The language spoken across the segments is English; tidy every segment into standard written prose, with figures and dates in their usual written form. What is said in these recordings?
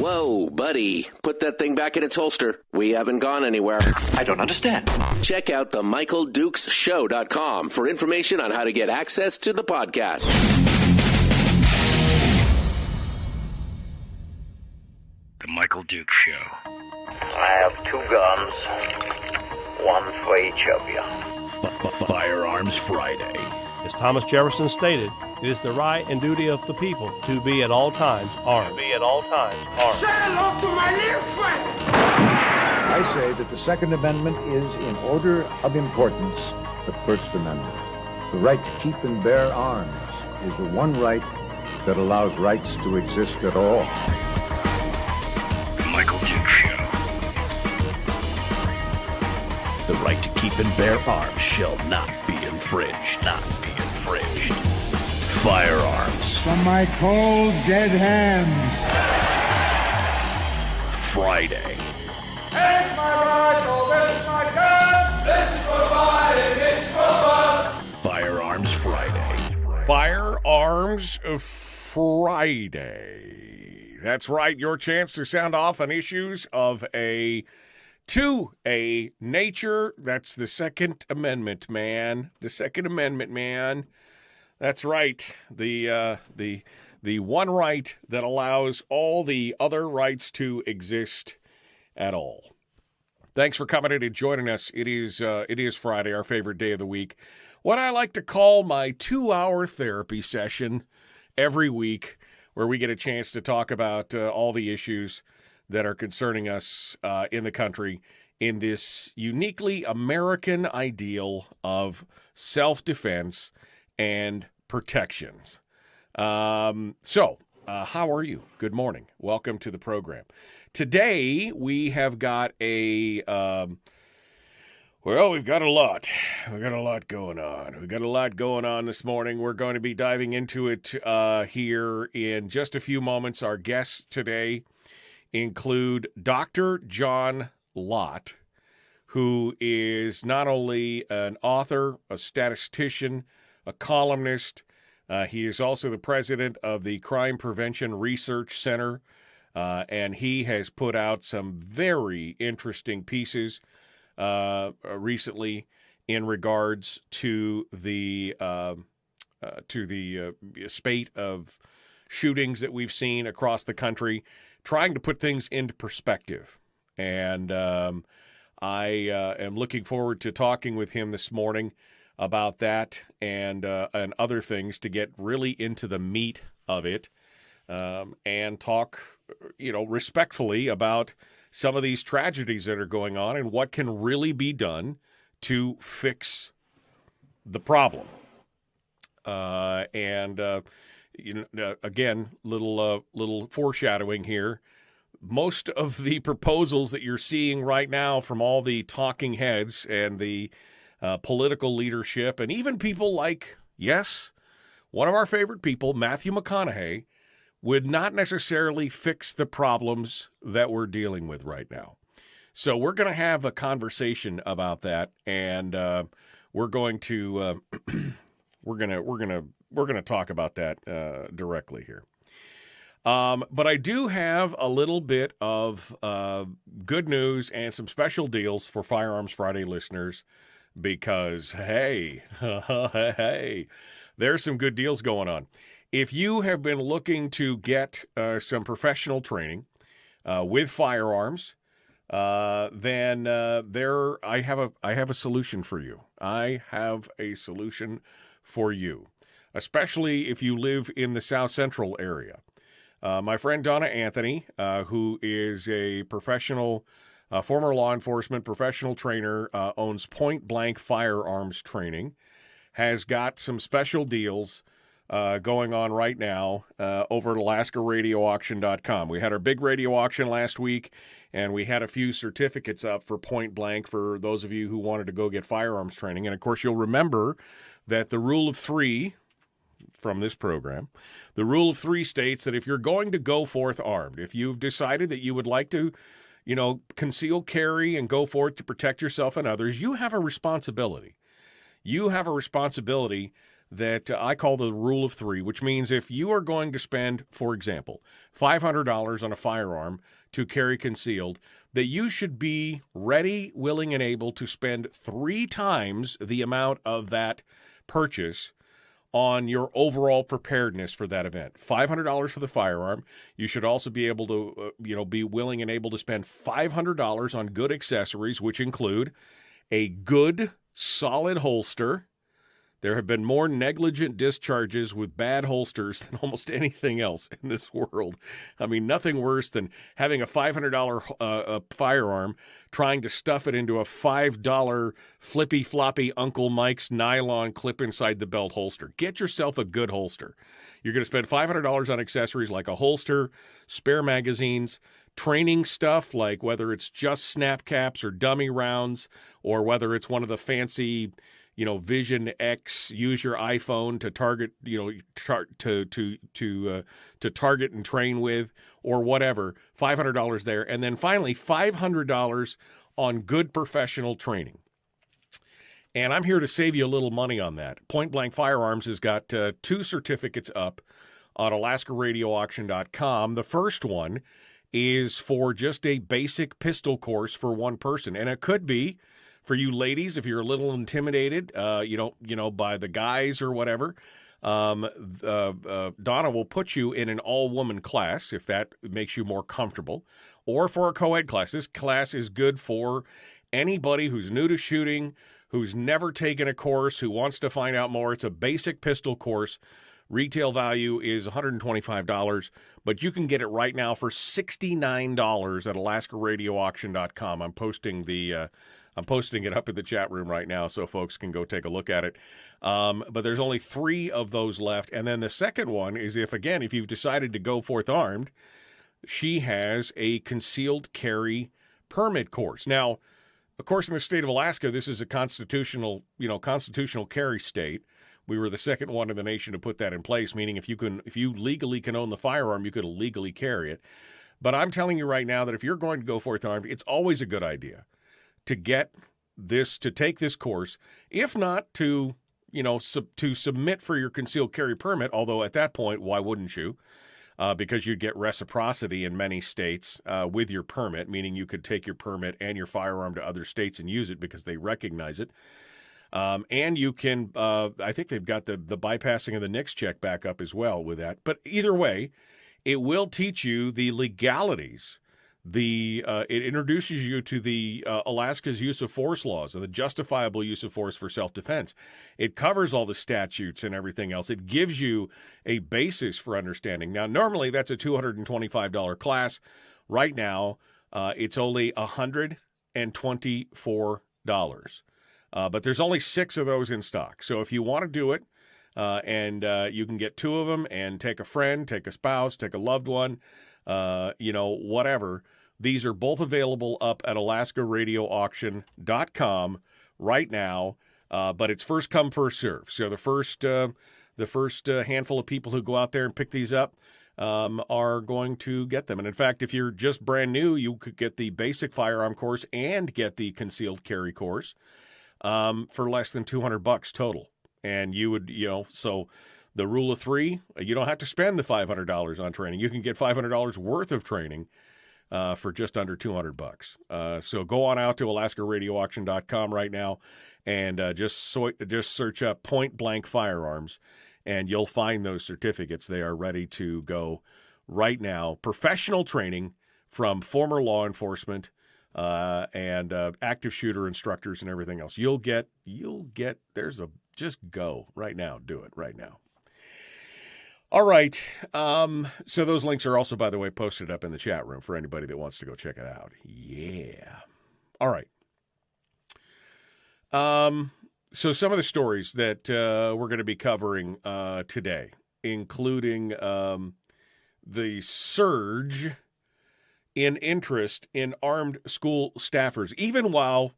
Whoa, buddy. Put that thing back in its holster. We haven't gone anywhere. I don't understand. Check out themichaeldukesshow.com for information on how to get access to the podcast. The Michael Dukes Show. I have 2 guns, one for each of you. Firearms Friday. As Thomas Jefferson stated, it is the right and duty of the people to be at all times armed. Say hello to my little friend. I say that the Second Amendment is, in order of importance, the First Amendment. The right to keep and bear arms is the one right that allows rights to exist at all. The Michael Dukes Show. The right to keep and bear arms shall not be infringed. Not be infringed. Firearms. From my cold, dead hands. Friday. Here's my rifle, this is my gun, this is for fighting, this is for fun. Firearms Friday. Firearms Friday. That's right, your chance to sound off on issues of a nature. That's the Second Amendment, man. The Second Amendment, man. That's right. The one right that allows all the other rights to exist at all. Thanks for coming in and joining us. It is Friday, our favorite day of the week. What I like to call my 2-hour therapy session every week, where we get a chance to talk about all the issues that are concerning us in the country in this uniquely American ideal of self-defense and protections. So, how are you? Good morning. Welcome to the program. Today, we have got we've got a lot. We've got a lot going on. We've got a lot going on this morning. We're going to be diving into it here in just a few moments. Our guests today include Dr. John Lott, who is not only an author, a statistician, a columnist. He is also the president of the Crime Prevention Research Center, and he has put out some very interesting pieces recently in regards to the spate of shootings that we've seen across the country, trying to put things into perspective. And I am looking forward to talking with him this morning about that and other things to get really into the meat of it, and talk, respectfully about some of these tragedies that are going on and what can really be done to fix the problem. Again, little foreshadowing here. Most of the proposals that you're seeing right now from all the talking heads and the political leadership, and even people like, yes, one of our favorite people, Matthew McConaughey, would not necessarily fix the problems that we're dealing with right now. So we're going to have a conversation about that, and we're going to we're gonna talk about that directly here. But I do have a little bit of good news and some special deals for Firearms Friday listeners because, hey, there's some good deals going on. If you have been looking to get some professional training with firearms, then I have a solution for you. I have a solution for you, especially if you live in the South Central area. My friend Donna Anthony, who is a professional, former law enforcement professional trainer, owns Point Blank Firearms Training, has got some special deals going on right now over at AlaskaRadioAuction.com. We had our big radio auction last week, and we had a few certificates up for Point Blank for those of you who wanted to go get firearms training. And, of course, you'll remember that the rule of three from this program, the rule of three states that if you're going to go forth armed, if you've decided that you would like to, conceal carry and go forth to protect yourself and others, you have a responsibility. You have a responsibility that I call the rule of three, which means if you are going to spend, for example, $500 on a firearm to carry concealed, that you should be ready, willing, and able to spend 3 times the amount of that purchase on your overall preparedness for that event. $500 for the firearm. You should also be able to, be willing and able to spend $500 on good accessories, which include a good, solid holster. There have been more negligent discharges with bad holsters than almost anything else in this world. I mean, nothing worse than having a $500 firearm, trying to stuff it into a $5 flippy-floppy Uncle Mike's nylon clip inside the belt holster. Get yourself a good holster. You're going to spend $500 on accessories like a holster, spare magazines, training stuff like whether it's just snap caps or dummy rounds, or whether it's one of the fancy Vision X, use your iPhone to target, to target and train with, or whatever. $500 there, and then finally $500 on good professional training. And I'm here to save you a little money on that. Point Blank Firearms has got 2 certificates up on AlaskaRadioAuction.com. The first one is for just a basic pistol course for one person, and it could be for you ladies, if you're a little intimidated, by the guys or whatever, Donna will put you in an all-woman class if that makes you more comfortable, or for a co-ed class. This class is good for anybody who's new to shooting, who's never taken a course, who wants to find out more. It's a basic pistol course. Retail value is $125, but you can get it right now for $69 at AlaskaRadioAuction.com. I'm posting it up in the chat room right now so folks can go take a look at it. But there's only 3 of those left. And then the second one is if you've decided to go forth armed, she has a concealed carry permit course. Now, of course, in the state of Alaska, this is a constitutional carry state. We were the second one in the nation to put that in place, meaning if you legally can own the firearm, you could legally carry it. But I'm telling you right now that if you're going to go forth armed, it's always a good idea to take this course, if not to submit for your concealed carry permit, although at that point, why wouldn't you? Because you'd get reciprocity in many states with your permit, meaning you could take your permit and your firearm to other states and use it because they recognize it. And you can, I think they've got the bypassing of the NICS check back up as well with that. But either way, it will teach you the legalities. It introduces you to the Alaska's use of force laws and the justifiable use of force for self-defense. It covers all the statutes and everything else. It gives you a basis for understanding. Now, normally that's a $225 class. Right now, it's only $124. But there's only 6 of those in stock. So if you want to do it, and you can get 2 of them and take a friend, take a spouse, take a loved one, whatever. These are both available up at AlaskaRadioAuction.com right now, but it's first come, first serve. So the first handful of people who go out there and pick these up are going to get them. And in fact, if you're just brand new, you could get the basic firearm course and get the concealed carry course. for less than $200 total. And you would, so the rule of three, you don't have to spend the $500 on training. You can get $500 worth of training for just under $200. So go on out to AlaskaRadioAuction.com right now and just search up Point Blank Firearms, and you'll find those certificates. They are ready to go right now. Professional training from former law enforcement and active shooter instructors and everything else. Just go right now. Do it right now. All right. So those links are also, by the way, posted up in the chat room for anybody that wants to go check it out. Yeah. All right. So some of the stories that we're going to be covering today, including the surge in interest in armed school staffers, even while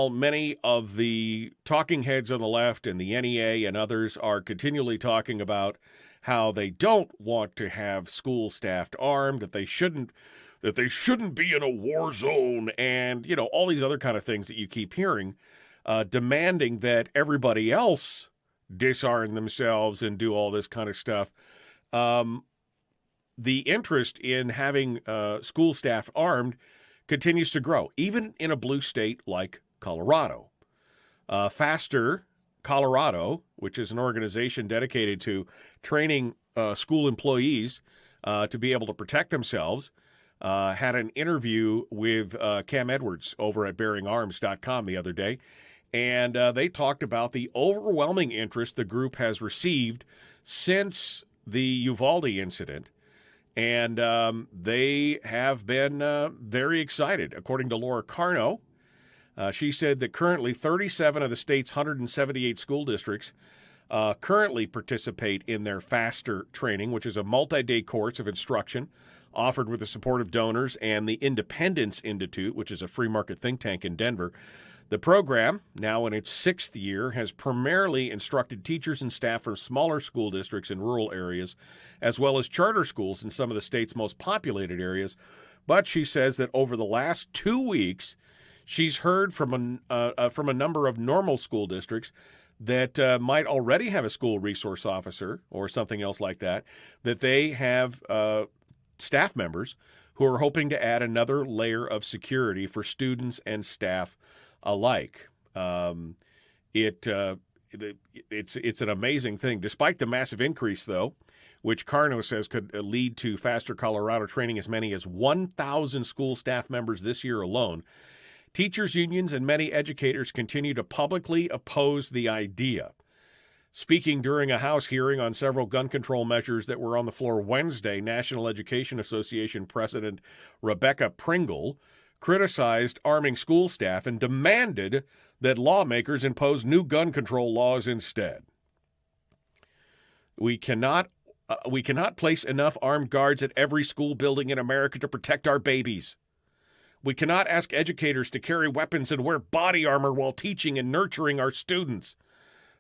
many of the talking heads on the left and the NEA and others are continually talking about how they don't want to have school staffed armed, that they shouldn't be in a war zone, and all these other kind of things that you keep hearing, demanding that everybody else disarm themselves and do all this kind of stuff. The interest in having school staff armed continues to grow, even in a blue state like Colorado. Faster Colorado, which is an organization dedicated to training school employees to be able to protect themselves, had an interview with Cam Edwards over at bearingarms.com the other day, and they talked about the overwhelming interest the group has received since the Uvalde incident. And they have been very excited. According to Laura Carno, she said that currently 37 of the state's 178 school districts currently participate in their FASTER training, which is a multi-day course of instruction offered with the support of donors and the Independence Institute, which is a free market think tank in Denver. The program, now in its 6th year, has primarily instructed teachers and staff from smaller school districts in rural areas, as well as charter schools in some of the state's most populated areas. But she says that over the last 2 weeks, she's heard from a number of normal school districts that might already have a school resource officer or something else like that, that they have staff members who are hoping to add another layer of security for students and staff alike. It's an amazing thing. Despite the massive increase, though, which Carno says could lead to faster Colorado training as many as 1,000 school staff members this year alone, teachers' unions and many educators continue to publicly oppose the idea. Speaking during a House hearing on several gun control measures that were on the floor Wednesday, National Education Association President Rebecca Pringle criticized arming school staff and demanded that lawmakers impose new gun control laws instead. We cannot place enough armed guards at every school building in America to protect our babies. We cannot ask educators to carry weapons and wear body armor while teaching and nurturing our students.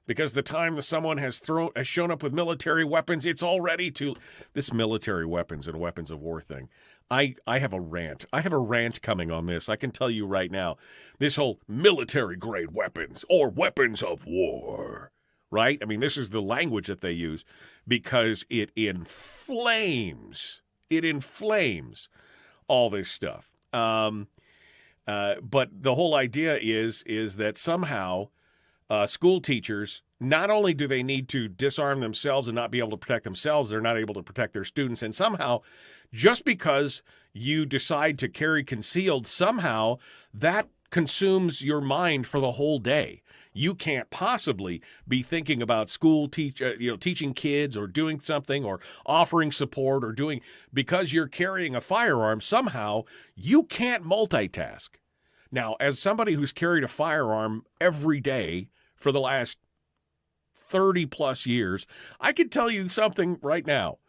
Because the time that someone has shown up with military weapons, it's already too... This military weapons and weapons of war thing. I have a rant. I have a rant coming on this. I can tell you right now. This whole military-grade weapons or weapons of war, right? I mean, this is the language that they use because it inflames. It inflames all this stuff. But the whole idea is that somehow school teachers, not only do they need to disarm themselves and not be able to protect themselves, they're not able to protect their students. And somehow, just because you decide to carry concealed, somehow that consumes your mind for the whole day. You can't possibly be thinking about teaching kids or doing something or offering support or doing, because you're carrying a firearm, somehow you can't multitask. Now, as somebody who's carried a firearm every day for the last 30 plus years, I can tell you something right now.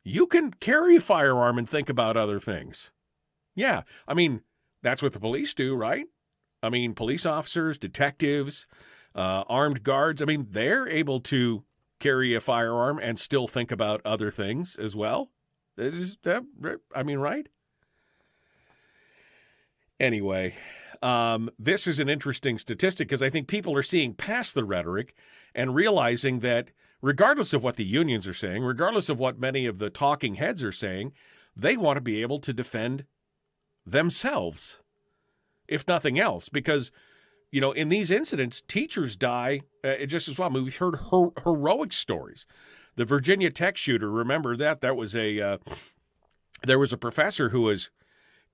You can carry a firearm and think about other things. Yeah, I mean, that's what the police do, right? I mean, police officers, detectives, armed guards, I mean, they're able to carry a firearm and still think about other things as well. Right? Anyway, This is an interesting statistic because I think people are seeing past the rhetoric and realizing that regardless of what the unions are saying, regardless of what many of the talking heads are saying, they want to be able to defend themselves, if nothing else, because, you know, in these incidents, teachers die just as well. I mean, we've heard heroic stories. The Virginia Tech shooter, remember that? That was there was a professor who was,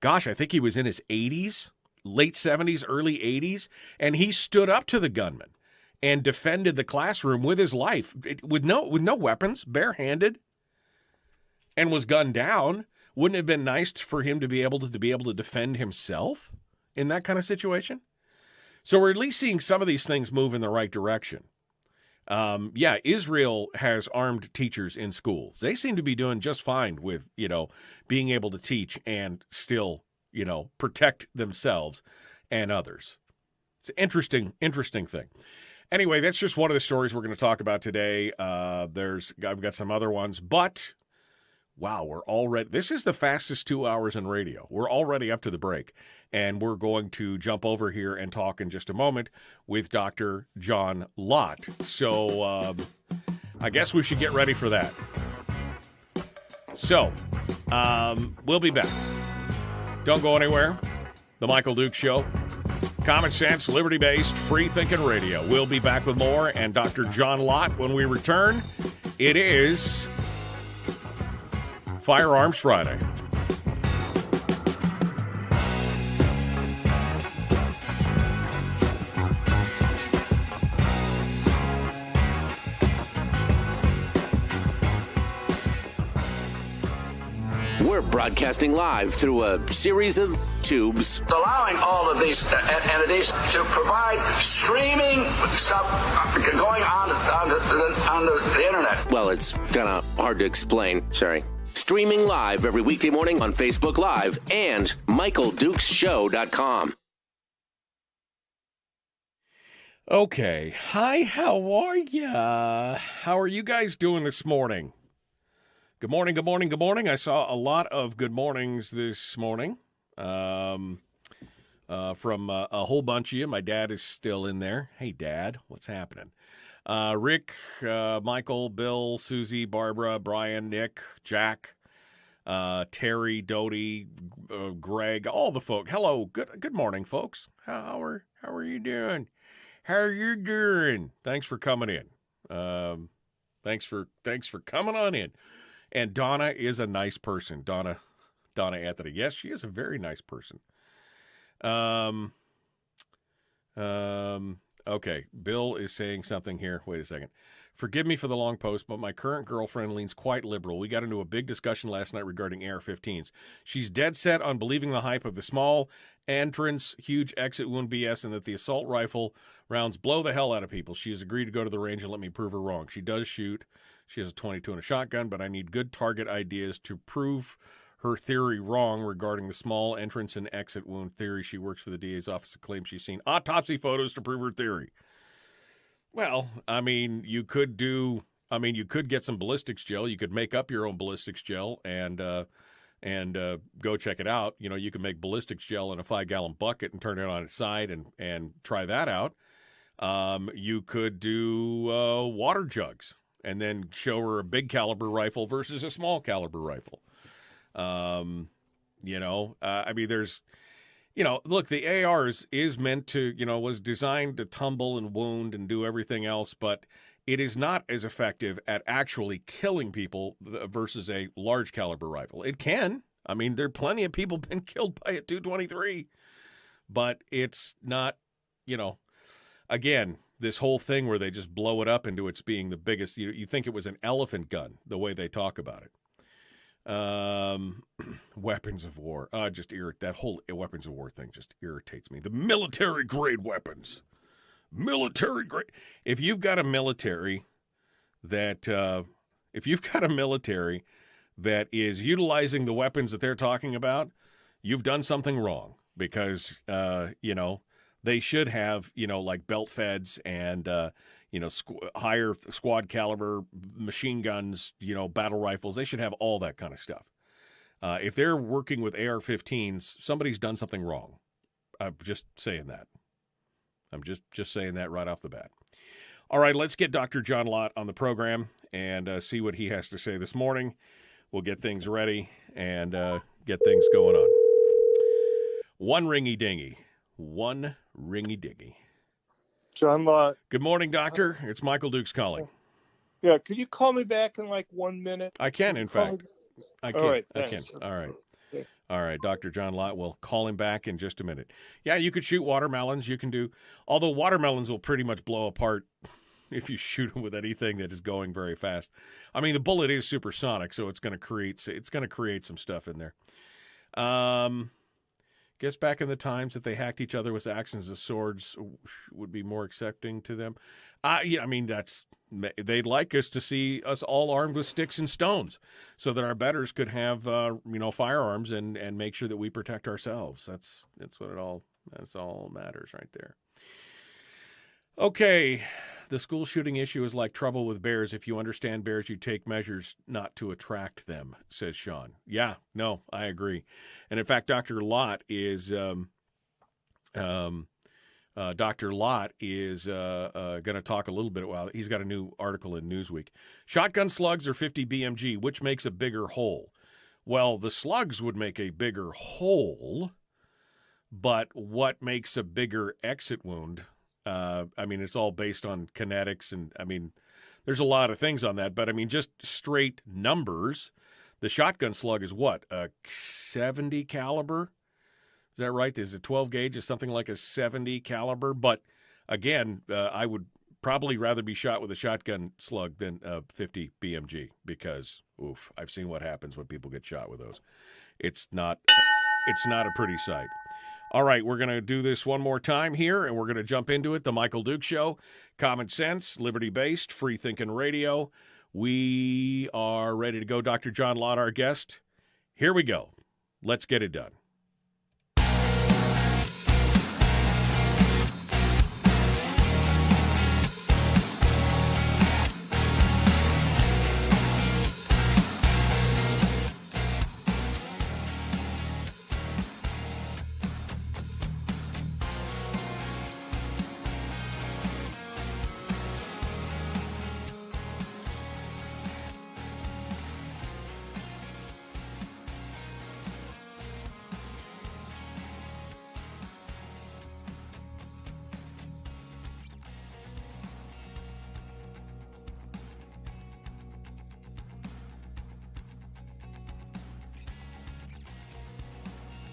gosh, I think he was in his 80s, late 70s, early 80s, and he stood up to the gunman and defended the classroom with his life, with no weapons, barehanded, and was gunned down. Wouldn't it have been nice for him to be able to defend himself in that kind of situation? So we're at least seeing some of these things move in the right direction. Yeah, Israel has armed teachers in schools. They seem to be doing just fine with, you know, being able to teach and still, you know, protect themselves and others. It's an interesting thing. Anyway, that's just one of the stories we're going to talk about today. I've got some other ones, but wow, this is the fastest 2 hours in radio. We're already up to the break, and we're going to jump over here and talk in just a moment with Dr. John Lott. So I guess we should get ready for that. So we'll be back. Don't go anywhere. The Michael Dukes Show. Common sense, liberty-based, free-thinking radio. We'll be back with more, and Dr. John Lott when we return. It is Firearms Friday. We're broadcasting live through a series of tubes. Allowing all of these entities to provide streaming stuff going on the internet. Well, it's kind of hard to explain. Sorry. Streaming live every weekday morning on Facebook Live and MichaelDukesShow.com. Okay. Hi, how are ya? How are you guys doing this morning? Good morning, good morning, good morning. I saw a lot of good mornings this morning from a whole bunch of you. My dad is still in there. Hey, Dad, what's happening? Rick, Michael, Bill, Susie, Barbara, Brian, Nick, Jack, Terry, Dodie, Greg, all the folk. Hello, good morning, folks. How are you doing? How are you doing? Thanks for coming in. Thanks for coming on in. And Donna is a nice person. Donna Anthony. Yes, she is a very nice person. Okay, Bill is saying something here. Wait a second. Forgive me for the long post, but my current girlfriend leans quite liberal. We got into a big discussion last night regarding AR-15s. She's dead set on believing the hype of the small entrance, huge exit wound BS, and that the assault rifle rounds blow the hell out of people. She has agreed to go to the range and let me prove her wrong. She does shoot. She has a .22 and a shotgun, but I need good target ideas to prove her theory wrong regarding the small entrance and exit wound theory. She works for the DA's office and claims she's seen autopsy photos to prove her theory. Well, I mean, you could get some ballistics gel. You could make up your own ballistics gel and go check it out. You know, you can make ballistics gel in a 5-gallon bucket and turn it on its side and try that out. You could do water jugs and then show her a big caliber rifle versus a small caliber rifle. I mean, there's, you know, look, the AR is meant to, you know, was designed to tumble and wound and do everything else, but it is not as effective at actually killing people versus a large caliber rifle. It can. I mean, there are plenty of people been killed by a .223, but it's not, you know, again, this whole thing where they just blow it up into its being the biggest, you think it was an elephant gun, the way they talk about it. Weapons of war. That whole weapons of war thing just irritates me. The military grade weapons. Military grade. If you've got a military that is utilizing the weapons that they're talking about, you've done something wrong because, they should have, like belt feds and, higher squad caliber machine guns, battle rifles. They should have all that kind of stuff. If they're working with AR-15s, somebody's done something wrong. I'm just saying that. I'm just saying that right off the bat. All right, let's get Dr. John Lott on the program and see what he has to say this morning. We'll get things ready and get things going on. One ringy dingy. John Lott. Good morning, Doctor. It's Michael Dukes calling. Yeah, could you call me back in like 1 minute? I can, in fact. I can. All right, I can. thanks. All right. All right, Dr. John Lott, we'll call him back in just a minute. Yeah, you could shoot watermelons. You can do, although watermelons will pretty much blow apart if you shoot them with anything that is going very fast. I mean, the bullet is supersonic, so it's going to create some stuff in there. Guess back in the times that they hacked each other with axes and swords would be more accepting to them. Yeah, I mean, they'd like us to see us all armed with sticks and stones so that our betters could have, firearms and make sure that we protect ourselves. That's all matters right there. Okay. The school shooting issue is like trouble with bears. If you understand bears, you take measures not to attract them, says Sean. Yeah, no, I agree. And in fact, Dr. Lott is going to talk a little bit about. He's got a new article in Newsweek. Shotgun slugs are 50 BMG, which makes a bigger hole. Well, the slugs would make a bigger hole, but what makes a bigger exit wound? I mean, it's all based on kinetics, and I mean, there's a lot of things on that, but I mean, just straight numbers. The shotgun slug is what, a 70 caliber? Is that right? Is it 12 gauge? Is something like a 70 caliber? But again, I would probably rather be shot with a shotgun slug than a 50 BMG because, I've seen what happens when people get shot with those. It's not a pretty sight. All right, we're going to do this one more time here, and we're going to jump into it. The Michael Dukes Show, common sense, liberty-based, free-thinking radio. We are ready to go. Dr. John Lott, our guest. Here we go. Let's get it done.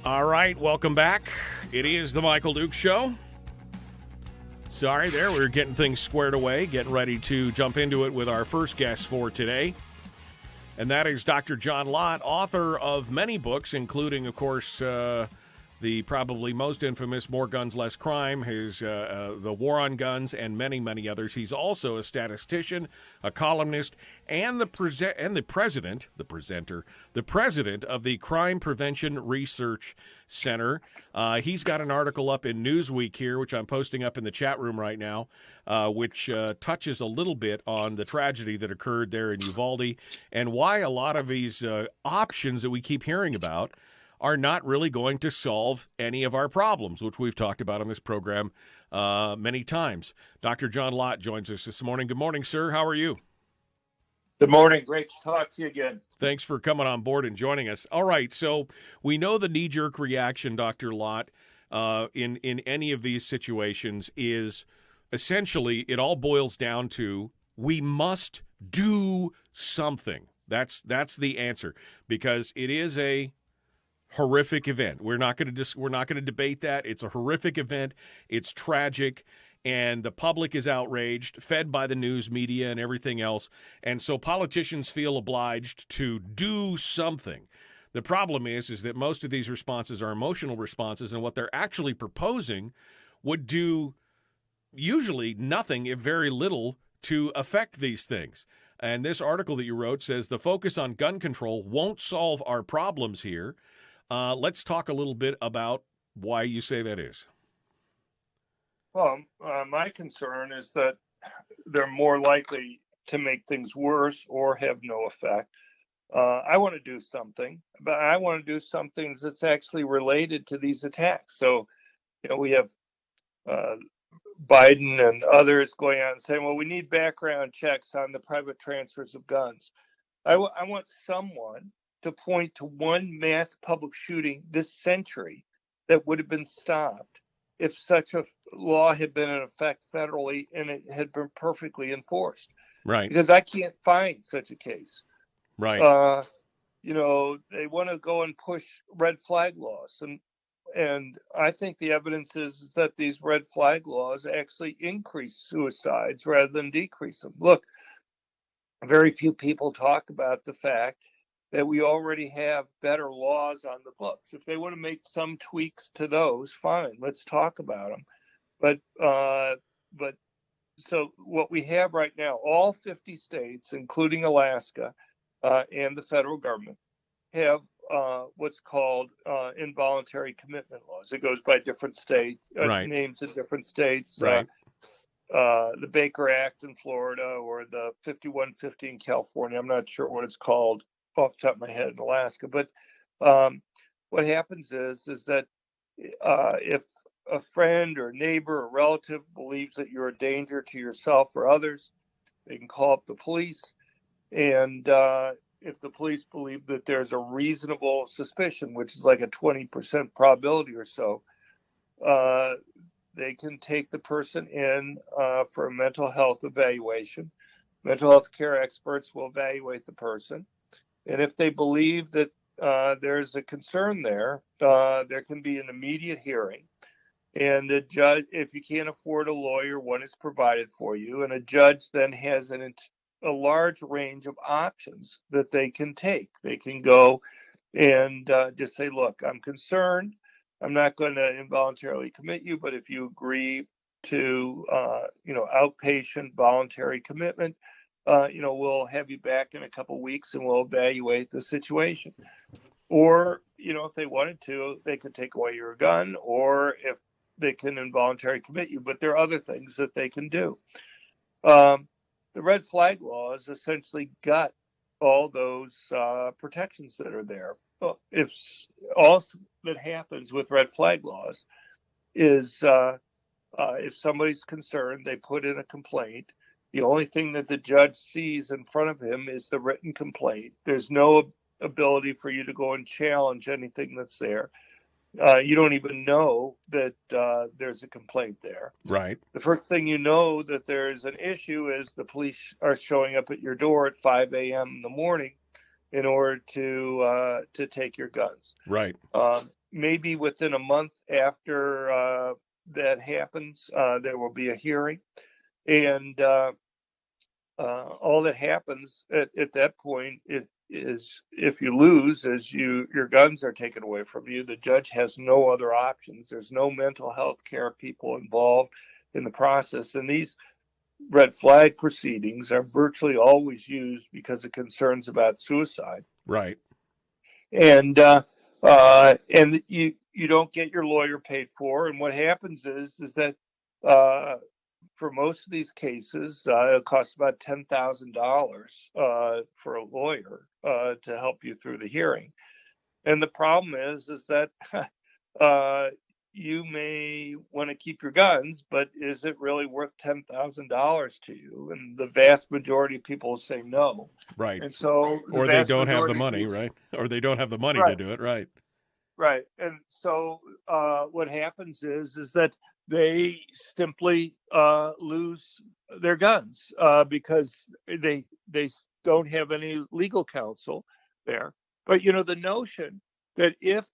All right, welcome back. It is the Michael Dukes Show. Sorry there, we're getting things squared away, getting ready to jump into it with our first guest for today. And that is Dr. John Lott, author of many books, including, of course, the probably most infamous More Guns, Less Crime, his The War on Guns, and many, many others. He's also a statistician, a columnist, and the president of the Crime Prevention Research Center. He's got an article up in Newsweek here, which I'm posting up in the chat room right now, which touches a little bit on the tragedy that occurred there in Uvalde and why a lot of these options that we keep hearing about are not really going to solve any of our problems, which we've talked about on this program many times. Dr. John Lott joins us this morning. Good morning, sir. How are you? Good morning. Great to talk to you again. Thanks for coming on board and joining us. All right, so we know the knee-jerk reaction, Dr. Lott, in any of these situations is essentially it all boils down to we must do something. That's the answer because it is a horrific event. We're not going to debate that. It's a horrific event. It's tragic, and the public is outraged, fed by the news media and everything else. And so politicians feel obliged to do something. The problem is that most of these responses are emotional responses, and what they're actually proposing would do usually nothing, if very little, to affect these things. And this article that you wrote says the focus on gun control won't solve our problems here. Let's talk a little bit about why you say that is. Well, my concern is that they're more likely to make things worse or have no effect. I want to do something, but I want to do something that's actually related to these attacks. So we have Biden and others going out and saying, well, we need background checks on the private transfers of guns. I want someone to point to one mass public shooting this century that would have been stopped if such a law had been in effect federally and it had been perfectly enforced. Right. Because I can't find such a case. Right. They want to go and push red flag laws. And I think the evidence is that these red flag laws actually increase suicides rather than decrease them. Look, very few people talk about the fact that we already have better laws on the books. If they want to make some tweaks to those, fine, let's talk about them. But so what we have right now, all 50 states, including Alaska, and the federal government, have what's called involuntary commitment laws. It goes by different states, names in different states. Right. The Baker Act in Florida or the 5150 in California. I'm not sure what it's called off the top of my head in Alaska. But what happens is that if a friend or neighbor or relative believes that you're a danger to yourself or others, they can call up the police. And if the police believe that there's a reasonable suspicion, which is like a 20% probability or so, they can take the person in for a mental health evaluation. Mental health care experts will evaluate the person. And if they believe that there's a concern there can be an immediate hearing. And a judge, if you can't afford a lawyer, one is provided for you. And a judge then has a large range of options that they can take. They can go and just say, look, I'm concerned. I'm not going to involuntarily commit you, but if you agree to, outpatient voluntary commitment, we'll have you back in a couple of weeks and we'll evaluate the situation. Or, if they wanted to, they could take away your gun, or if they can involuntarily commit you, but there are other things that they can do. The red flag laws essentially gut all those protections that are there. If all that happens with red flag laws is if somebody's concerned, they put in a complaint. The only thing that the judge sees in front of him is the written complaint. There's no ability for you to go and challenge anything that's there. You don't even know that there's a complaint there. Right. The first thing you know that there's an issue is the police are showing up at your door at 5 a.m. in the morning in order to take your guns. Right. Maybe within a month after that happens, there will be a hearing. And all that happens at that point is if you lose, your guns are taken away from you. The judge has no other options. There's no mental health care people involved in the process. And these red flag proceedings are virtually always used because of concerns about suicide. Right. And you don't get your lawyer paid for. And what happens is that for most of these cases, it costs about $10,000 for a lawyer to help you through the hearing. And the problem is that you may want to keep your guns, but is it really worth $10,000 to you? And the vast majority of people say no. Right. And so, or they don't have the money, right? Or they don't have the money to do it, right? Right. And so what happens is that they simply lose their guns because they don't have any legal counsel there. But, the notion that if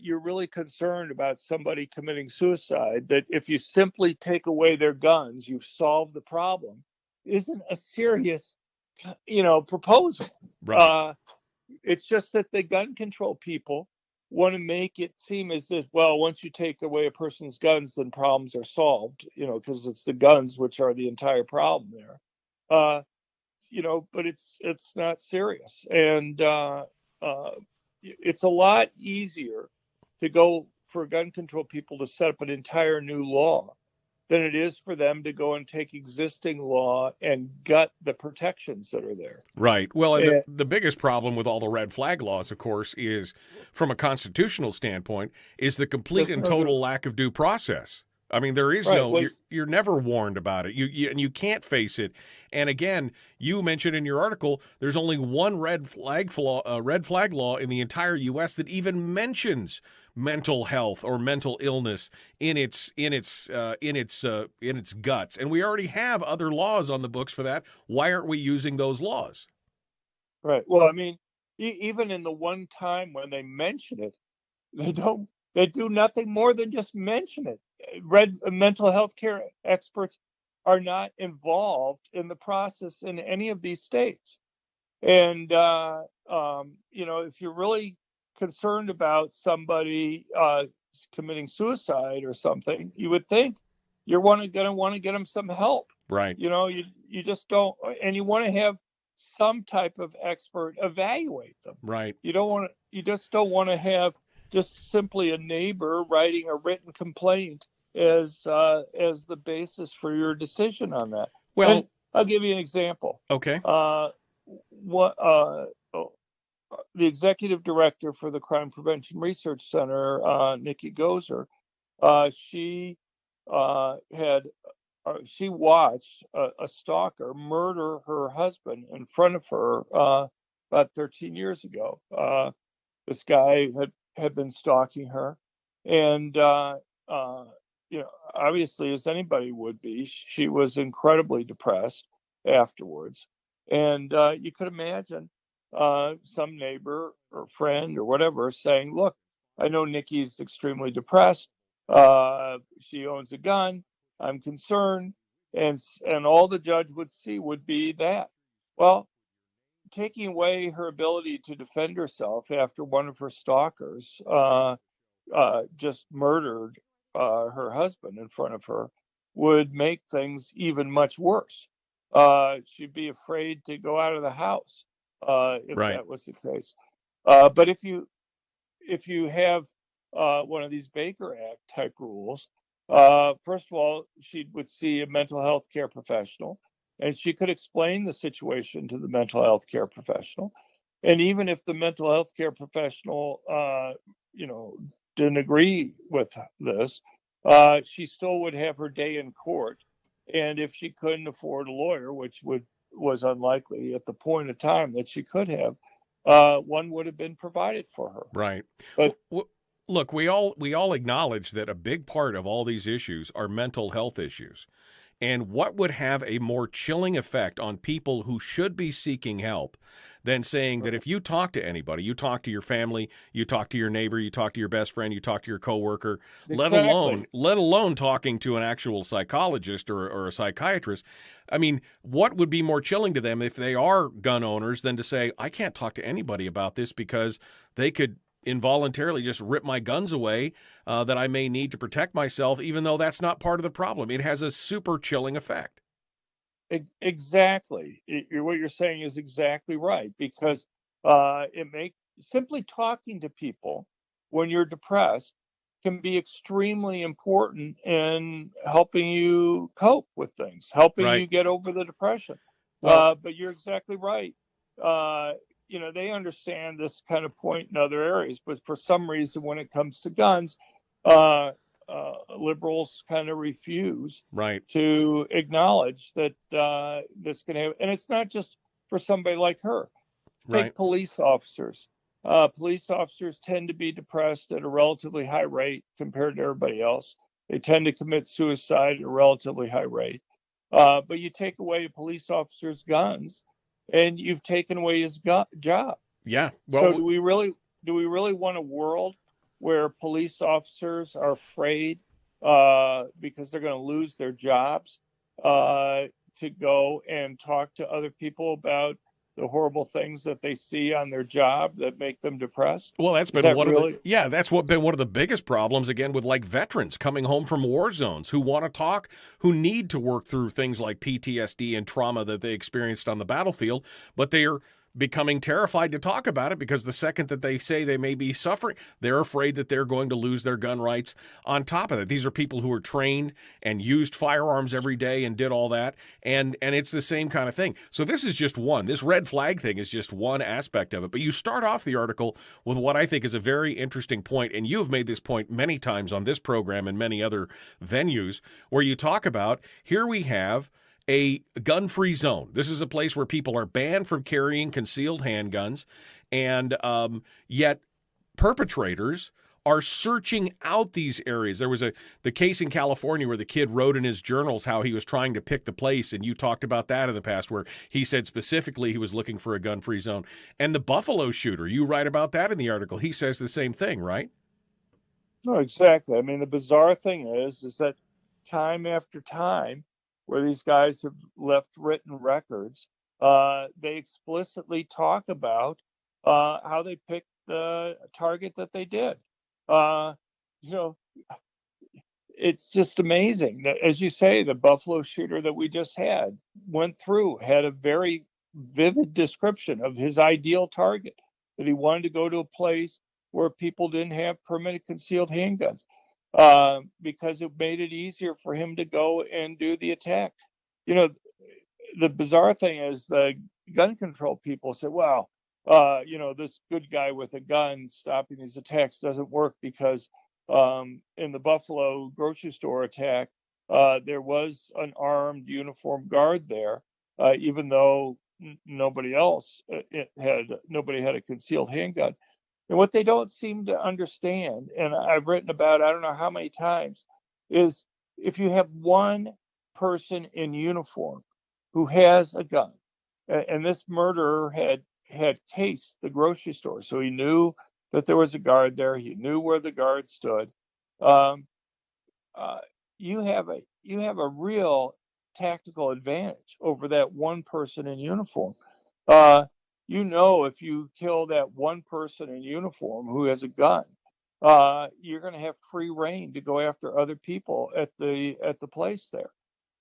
you're really concerned about somebody committing suicide, that if you simply take away their guns, you've solved the problem, isn't a serious, proposal. Right. It's just that the gun control people want to make it seem as if, well, once you take away a person's guns, then problems are solved, because it's the guns which are the entire problem there. But it's not serious. And it's a lot easier to go for gun control people to set up an entire new law than it is for them to go and take existing law and gut the protections that are there. Right. Well, and the biggest problem with all the red flag laws, of course, is from a constitutional standpoint, is the complete and total lack of due process. I mean, there is you're never warned about it. And you can't face it. And again, you mentioned in your article, there's only one red flag law in the entire U.S. that even mentions mental health or mental illness in its guts. And we already have other laws on the books for that. Why aren't we using those laws? Right. Well, I mean, even in the one time when they mention it, they do nothing more than just mention it. Mental health care experts are not involved in the process in any of these states. And, if you're really concerned about somebody committing suicide or something, you would think you're going to want to get them some help. Right. You just don't, and you want to have some type of expert evaluate them. Right. You just don't want to have just simply a neighbor writing a written complaint as the basis for your decision on that. Well, and I'll give you an example. Okay. The executive director for the Crime Prevention Research Center, Nikki Gozer, she watched a stalker murder her husband in front of her about 13 years ago. This guy had been stalking her, and obviously, as anybody would be, she was incredibly depressed afterwards. And you could imagine some neighbor or friend or whatever saying, "Look, I know Nikki's extremely depressed. She owns a gun. I'm concerned." And all the judge would see would be that. Well, taking away her ability to defend herself after one of her stalkers just murdered her husband in front of her would make things even much worse. She'd be afraid to go out of the house if that was the case. But if you have one of these Baker Act type rules, first of all, she would see a mental health care professional, and she could explain the situation to the mental health care professional. And even if the mental health care professional, didn't agree with this, she still would have her day in court. And if she couldn't afford a lawyer, which was unlikely at the point of time that she could have, one would have been provided for her. Right. But look, we all acknowledge that a big part of all these issues are mental health issues. And what would have a more chilling effect on people who should be seeking help than saying that if you talk to anybody, you talk to your family, you talk to your neighbor, you talk to your best friend, you talk to your coworker, exactly. let alone talking to an actual psychologist or a psychiatrist. I mean, what would be more chilling to them if they are gun owners than to say, I can't talk to anybody about this because they could involuntarily just rip my guns away that I may need to protect myself, even though that's not part of the problem. It has a super chilling effect. Exactly. What you're saying is exactly right, because simply talking to people when you're depressed can be extremely important in helping you cope with things, helping you get over the depression. But you're exactly right. They understand this kind of point in other areas, but for some reason, when it comes to guns, liberals kind of refuse to acknowledge that this can happen. And it's not just for somebody like her. Take police officers. Police officers tend to be depressed at a relatively high rate compared to everybody else. They tend to commit suicide at a relatively high rate. But you take away a police officer's guns, and you've taken away his job. Yeah. Well, so do we really want a world where police officers are afraid because they're going to lose their jobs to go and talk to other people about the horrible things that they see on their job that make them depressed? Well, that's been that's been one of the biggest problems, again, with like veterans coming home from war zones who want to talk, who need to work through things like PTSD and trauma that they experienced on the battlefield, but they're becoming terrified to talk about it because the second that they say they may be suffering, they're afraid that they're going to lose their gun rights on top of that. These are people who are trained and used firearms every day and did all that, and it's the same kind of thing. So this is just one. This red flag thing is just one aspect of it. But you start off the article with what I think is a very interesting point, and you have made this point many times on this program and many other venues, where you talk about, here we have a gun-free zone. This is a place where people are banned from carrying concealed handguns, and yet perpetrators are searching out these areas. There was the case in California where the kid wrote in his journals how he was trying to pick the place, and you talked about that in the past, where he said specifically he was looking for a gun-free zone. And the Buffalo shooter, you write about that in the article. He says the same thing, right? No, exactly. I mean, the bizarre thing is that time after time, where these guys have left written records, they explicitly talk about how they picked the target that they did. It's just amazing that, as you say, the Buffalo shooter that we just had had a very vivid description of his ideal target, that he wanted to go to a place where people didn't have permanent concealed handguns, because it made it easier for him to go and do the attack. The bizarre thing is the gun control people say, well, this good guy with a gun stopping these attacks doesn't work because in the Buffalo grocery store attack, there was an armed uniformed guard there, even though nobody had a concealed handgun. And what they don't seem to understand, and I've written about, I don't know how many times, is if you have one person in uniform who has a gun, and this murderer had cased the grocery store, so he knew that there was a guard there, he knew where the guard stood. You have a real tactical advantage over that one person in uniform. If you kill that one person in uniform who has a gun, you're going to have free reign to go after other people at the place there.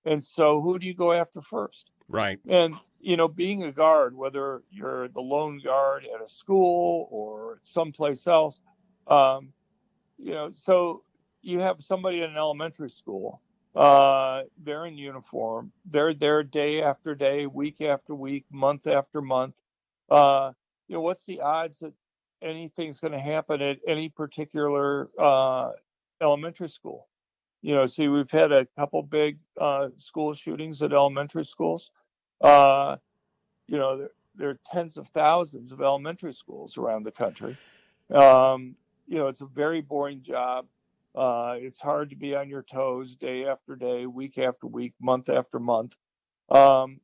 And so who do you go after first? Right. And, being a guard, whether you're the lone guard at a school or someplace else, so you have somebody in an elementary school, they're in uniform, they're there day after day, week after week, month after month. What's the odds that anything's going to happen at any particular elementary school? See, we've had a couple big school shootings at elementary schools. There are tens of thousands of elementary schools around the country. It's a very boring job. It's hard to be on your toes day after day, week after week, month after month. The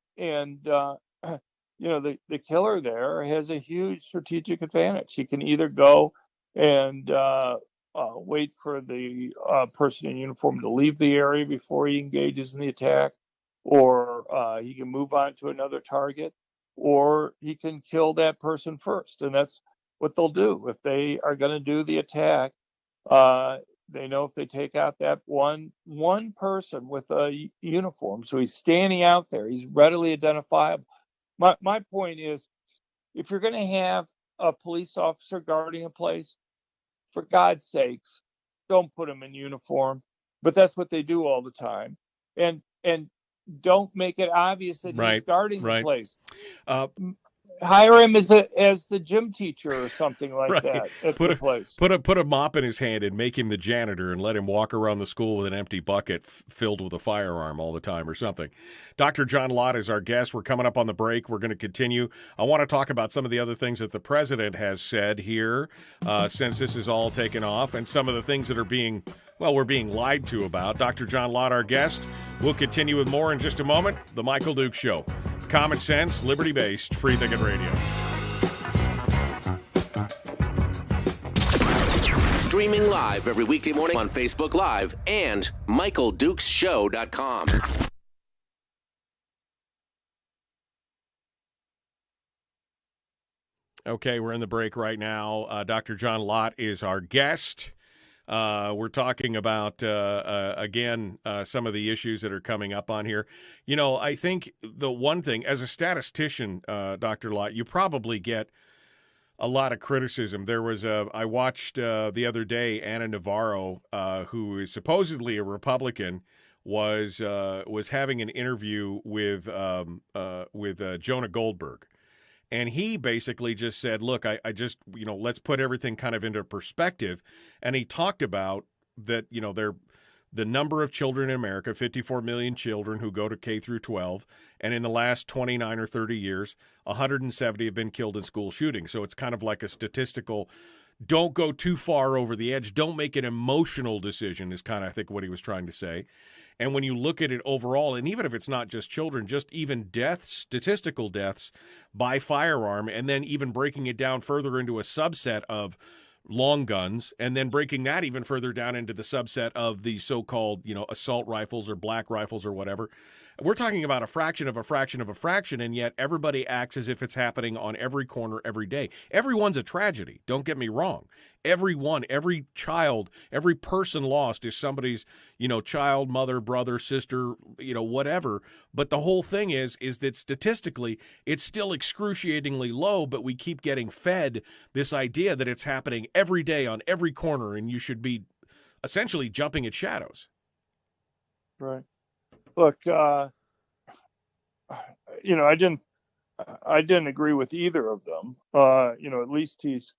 killer there has a huge strategic advantage. He can either go and wait for the person in uniform to leave the area before he engages in the attack, or he can move on to another target, or he can kill that person first. And that's what they'll do. If they are going to do the attack, they know if they take out that one person with a uniform, so he's standing out there, he's readily identifiable. My point is, if you're going to have a police officer guarding a place, for God's sakes, don't put him in uniform. But that's what they do all the time. And don't make it obvious that he's guarding the place. Hire him as the gym teacher or something like that at the place. Put a mop in his hand and make him the janitor and let him walk around the school with an empty bucket filled with a firearm all the time or something. Dr. John Lott is our guest. We're coming up on the break. We're going to continue. I want to talk about some of the other things that the president has said here since this is all taken off, and some of the things that are we're being lied to about. Dr. John Lott, our guest. We'll continue with more in just a moment. The Michael Dukes Show. Common sense, liberty-based, free thinking radio. Streaming live every weekday morning on Facebook Live and MichaelDukesShow.com. Okay, we're in the break right now. Dr. John Lott is our guest. We're talking about, again, some of the issues that are coming up on here. I think the one thing, as a statistician, Dr. Lott, you probably get a lot of criticism. I watched the other day, Ana Navarro, who is supposedly a Republican, was having an interview with Jonah Goldberg. And he basically just said, look, I just, let's put everything kind of into perspective. And he talked about that, the number of children in America, 54 million children who go to K through 12. And in the last 29 or 30 years, 170 have been killed in school shootings. So it's kind of like a statistical, don't go too far over the edge. Don't make an emotional decision is kind of, I think, what he was trying to say. And when you look at it overall, and even if it's not just children, just even deaths, statistical deaths by firearm, and then even breaking it down further into a subset of long guns, and then breaking that even further down into the subset of the so-called, assault rifles or black rifles or whatever. We're talking about a fraction of a fraction of a fraction, and yet everybody acts as if it's happening on every corner every day. Everyone's a tragedy. Don't get me wrong. Everyone, every child, every person lost is somebody's, child, mother, brother, sister, whatever. But the whole thing is that statistically, it's still excruciatingly low, but we keep getting fed this idea that it's happening every day on every corner, and you should be essentially jumping at shadows. Right. Look, I didn't agree with either of them. At least he's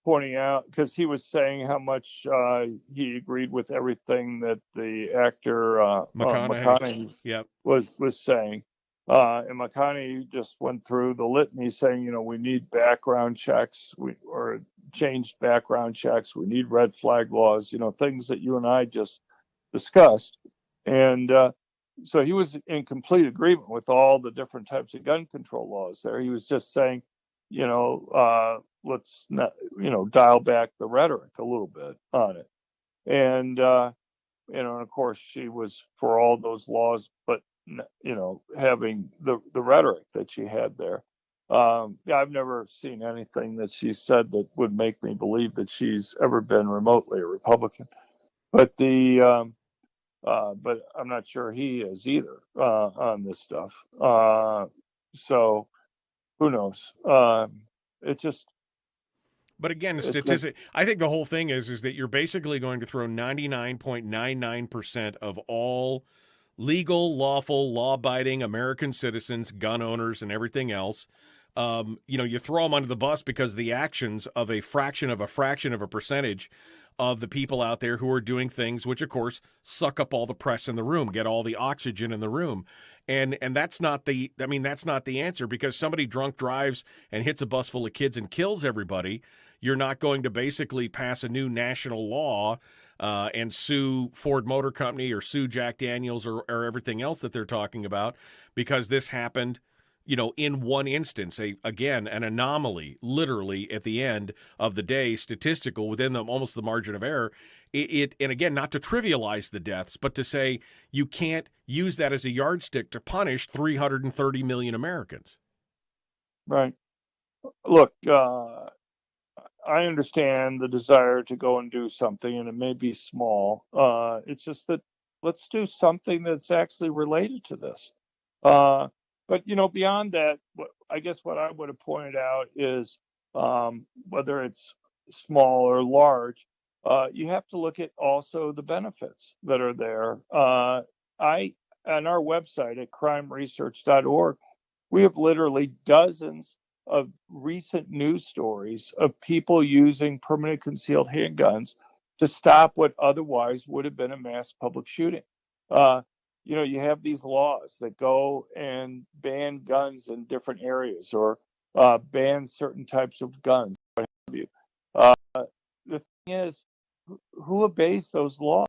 pointing out, because he was saying how much he agreed with everything that the actor McConaughey was saying. And McConaughey just went through the litany saying, we need background checks, or changed background checks. We need red flag laws, things that you and I just discussed. And so he was in complete agreement with all the different types of gun control laws there. He was just saying, let's not, dial back the rhetoric a little bit on it. And, of course, she was for all those laws, but, having the rhetoric that she had there. I've never seen anything that she said that would make me believe that she's ever been remotely a Republican. But but I'm not sure he is either on this stuff. So who knows? It just. But again, I think the whole thing is that you're basically going to throw 99.99% of all legal, lawful, law-abiding American citizens, gun owners, and everything else. You throw them under the bus because of the actions of a fraction of a percentage of the people out there who are doing things which, of course, suck up all the press in the room, get all the oxygen in the room. And that's not the answer, because somebody drunk drives and hits a bus full of kids and kills everybody. You're not going to basically pass a new national law and sue Ford Motor Company or sue Jack Daniels or everything else that they're talking about, because this happened in one instance, an anomaly, literally at the end of the day, statistical, within almost the margin of error. And again, not to trivialize the deaths, but to say you can't use that as a yardstick to punish 330 million Americans. Right. Look, I understand the desire to go and do something, and it may be small. It's just that let's do something that's actually related to this. But, beyond that, I guess what I would have pointed out is whether it's small or large, you have to look at also the benefits that are there. On our website at crimeresearch.org, we have literally dozens of recent news stories of people using permanent concealed handguns to stop what otherwise would have been a mass public shooting. You have these laws that go and ban guns in different areas, or ban certain types of guns, what have you. The thing is, who obeys those laws?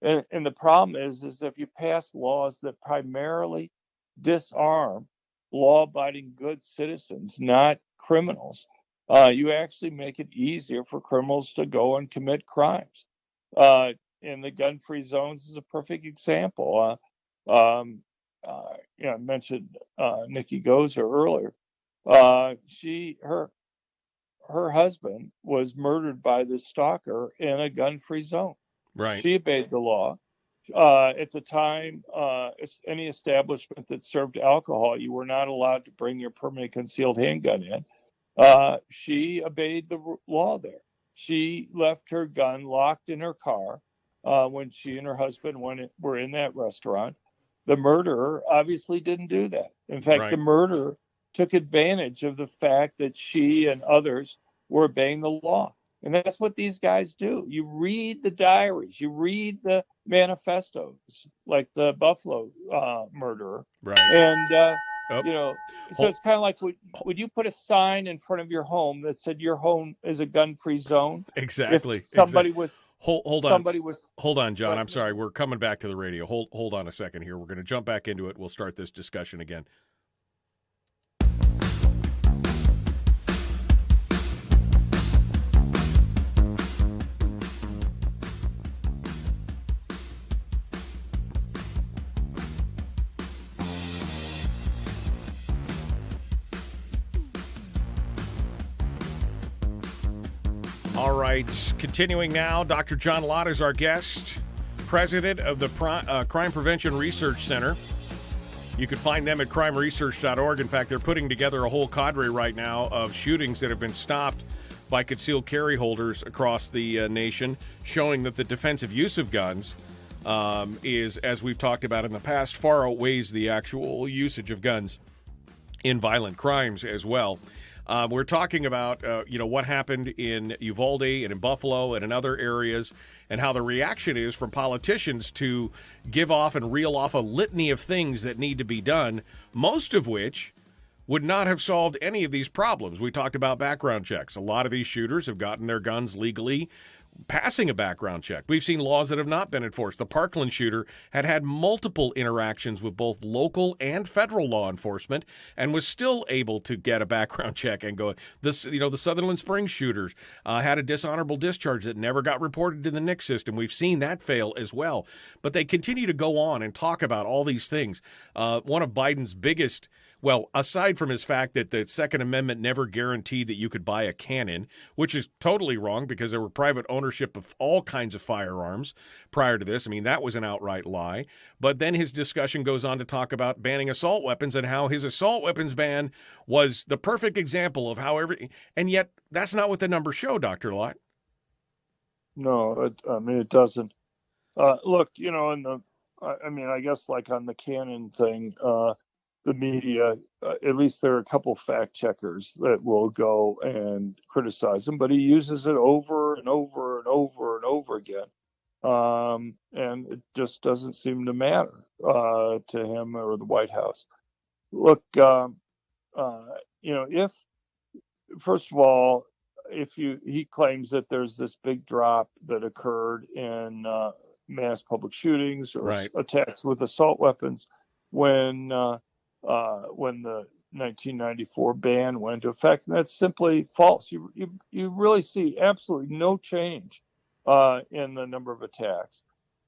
And the problem is if you pass laws that primarily disarm law-abiding good citizens, not criminals, you actually make it easier for criminals to go and commit crimes. And the gun-free zones is a perfect example. I mentioned Nikki Gozer earlier. Her her husband was murdered by this stalker in a gun-free zone. Right. She obeyed the law. At the time, any establishment that served alcohol, you were not allowed to bring your permanent concealed handgun in. She obeyed the law there. She left her gun locked in her car when she and her husband were in that restaurant. The murderer obviously didn't do that. In fact, Right. the murderer took advantage of the fact that she and others were obeying the law. And that's what these guys do. You read the diaries, you read the manifestos, like the Buffalo murderer. Right. And, Oh. so it's kind of like, would you put a sign in front of your home that said your home is a gun-free zone? Exactly. If somebody was... Hold on. Somebody was... Hold on, John. I'm sorry. We're coming back to the radio. Hold on a second here. We're going to jump back into it. We'll start this discussion again. All right, continuing now, Dr. John Lott is our guest, president of the Crime Prevention Research Center. You can find them at crimeresearch.org. In fact, they're putting together a whole cadre right now of shootings that have been stopped by concealed carry holders across the nation, showing that the defensive use of guns is, as we've talked about in the past, far outweighs the actual usage of guns in violent crimes as well. We're talking about, what happened in Uvalde and in Buffalo and in other areas, and how the reaction is from politicians to give off and reel off a litany of things that need to be done, most of which would not have solved any of these problems. We talked about background checks. A lot of these shooters have gotten their guns legally passing a background check. We've seen laws that have not been enforced. The Parkland shooter had multiple interactions with both local and federal law enforcement and was still able to get a background check and go. The Sutherland Springs shooters had a dishonorable discharge that never got reported to the NICS system. We've seen that fail as well. But they continue to go on and talk about all these things. One of Biden's biggest... Well, aside from his fact that the Second Amendment never guaranteed that you could buy a cannon, which is totally wrong because there were private ownership of all kinds of firearms prior to this. I mean, that was an outright lie. But then his discussion goes on to talk about banning assault weapons and how his assault weapons ban was the perfect example of how and yet that's not what the numbers show, Dr. Lott. No, it doesn't. Look, I guess like on the cannon thing, the media, at least there are a couple fact checkers that will go and criticize him, but he uses it over and over and over and over again. And it just doesn't seem to matter to him or the White House. Look, if, first of all, he claims that there's this big drop that occurred in mass public shootings or attacks with assault weapons when the 1994 ban went into effect, and that's simply false. You really see absolutely no change in the number of attacks.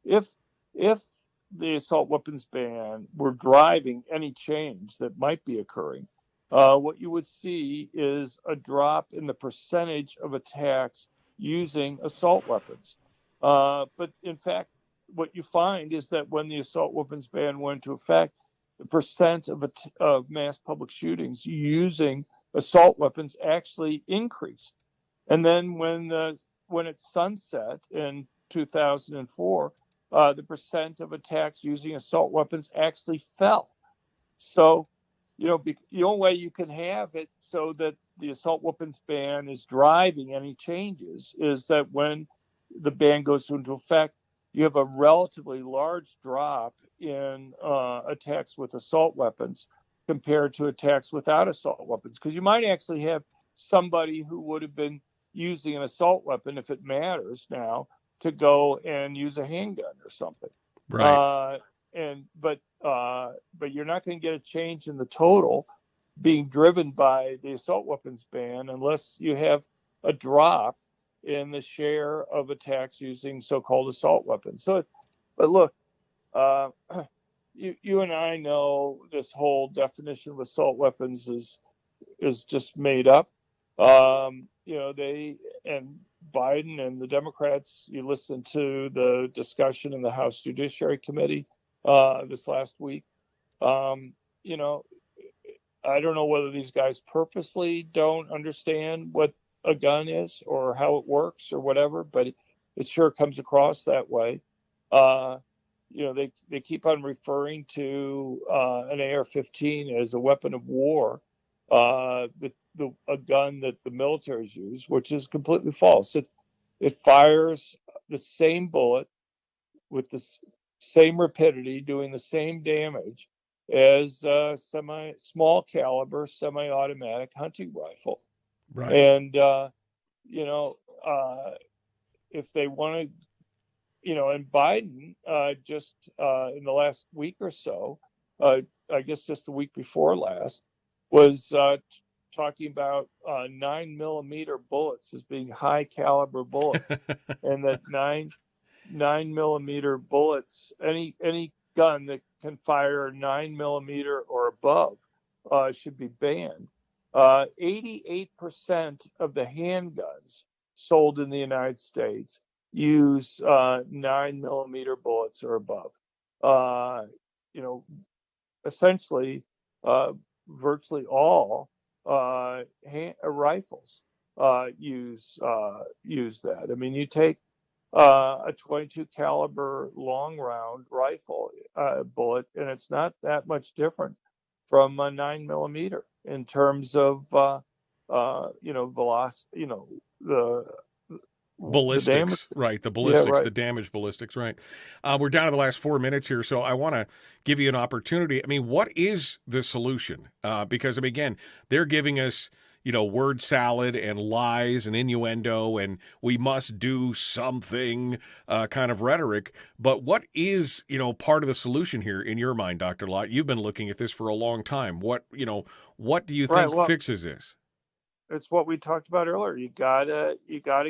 If the assault weapons ban were driving any change that might be occurring, what you would see is a drop in the percentage of attacks using assault weapons. But in fact, what you find is that when the assault weapons ban went into effect, the percent of mass public shootings using assault weapons actually increased. And then when it sunset in 2004, the percent of attacks using assault weapons actually fell. So, the only way you can have it so that the assault weapons ban is driving any changes is that when the ban goes into effect, you have a relatively large drop in attacks with assault weapons compared to attacks without assault weapons. Because you might actually have somebody who would have been using an assault weapon, if it matters now, to go and use a handgun or something. Right. But you're not going to get a change in the total being driven by the assault weapons ban unless you have a drop in the share of attacks using so-called assault weapons. But look, you and I know this whole definition of assault weapons is just made up. they and Biden and the Democrats, you listen to the discussion in the House Judiciary Committee this last week. I don't know whether these guys purposely don't understand what a gun is or how it works or whatever, but it sure comes across that way. They keep on referring to an AR-15 as a weapon of war, a gun that the militaries use, which is completely false. It fires the same bullet with the same rapidity, doing the same damage as a small caliber semi-automatic hunting rifle. Right. And if they want to, and Biden just in the last week or so, I guess just the week before last, was talking about 9mm bullets as being high caliber bullets, and that 9mm bullets, any gun that can fire 9mm or above should be banned. 88% of the handguns sold in the United States use 9mm bullets or above. Essentially, virtually all rifles use that. I mean, you take a 22 caliber long round rifle bullet, and it's not that much different from a 9mm in terms of velocity, the ballistics, right? The ballistics, yeah, right. The damage ballistics, right? We're down to the last 4 minutes here, so I want to give you an opportunity. I mean, what is the solution? Because again, they're giving us, word salad and lies and innuendo, and we must do something kind of rhetoric. But what is, part of the solution here in your mind, Dr. Lott? You've been looking at this for a long time. What do you think fixes this? It's what we talked about earlier. You gotta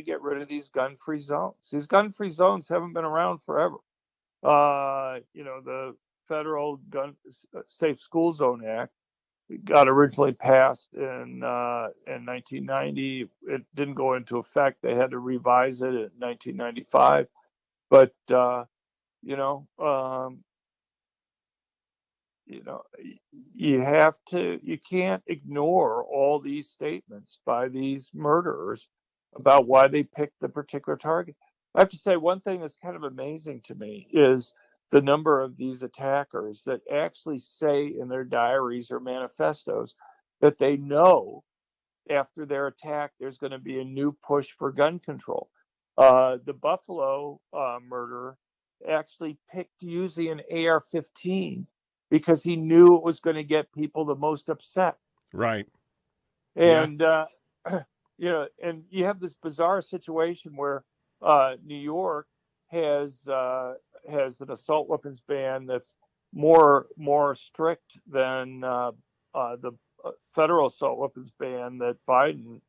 get rid of these gun-free zones. These gun-free zones haven't been around forever. The Federal Gun Safe School Zone Act got originally passed in 1990. It didn't go into effect. They had to revise it in 1995. But you can't ignore all these statements by these murderers about why they picked the particular target. I have to say, one thing that's kind of amazing to me is the number of these attackers that actually say in their diaries or manifestos that they know after their attack there's going to be a new push for gun control. The Buffalo murderer actually picked using an AR-15 because he knew it was going to get people the most upset. Right. And, and you have this bizarre situation where New York has an assault weapons ban that's more strict than the federal assault weapons ban that Biden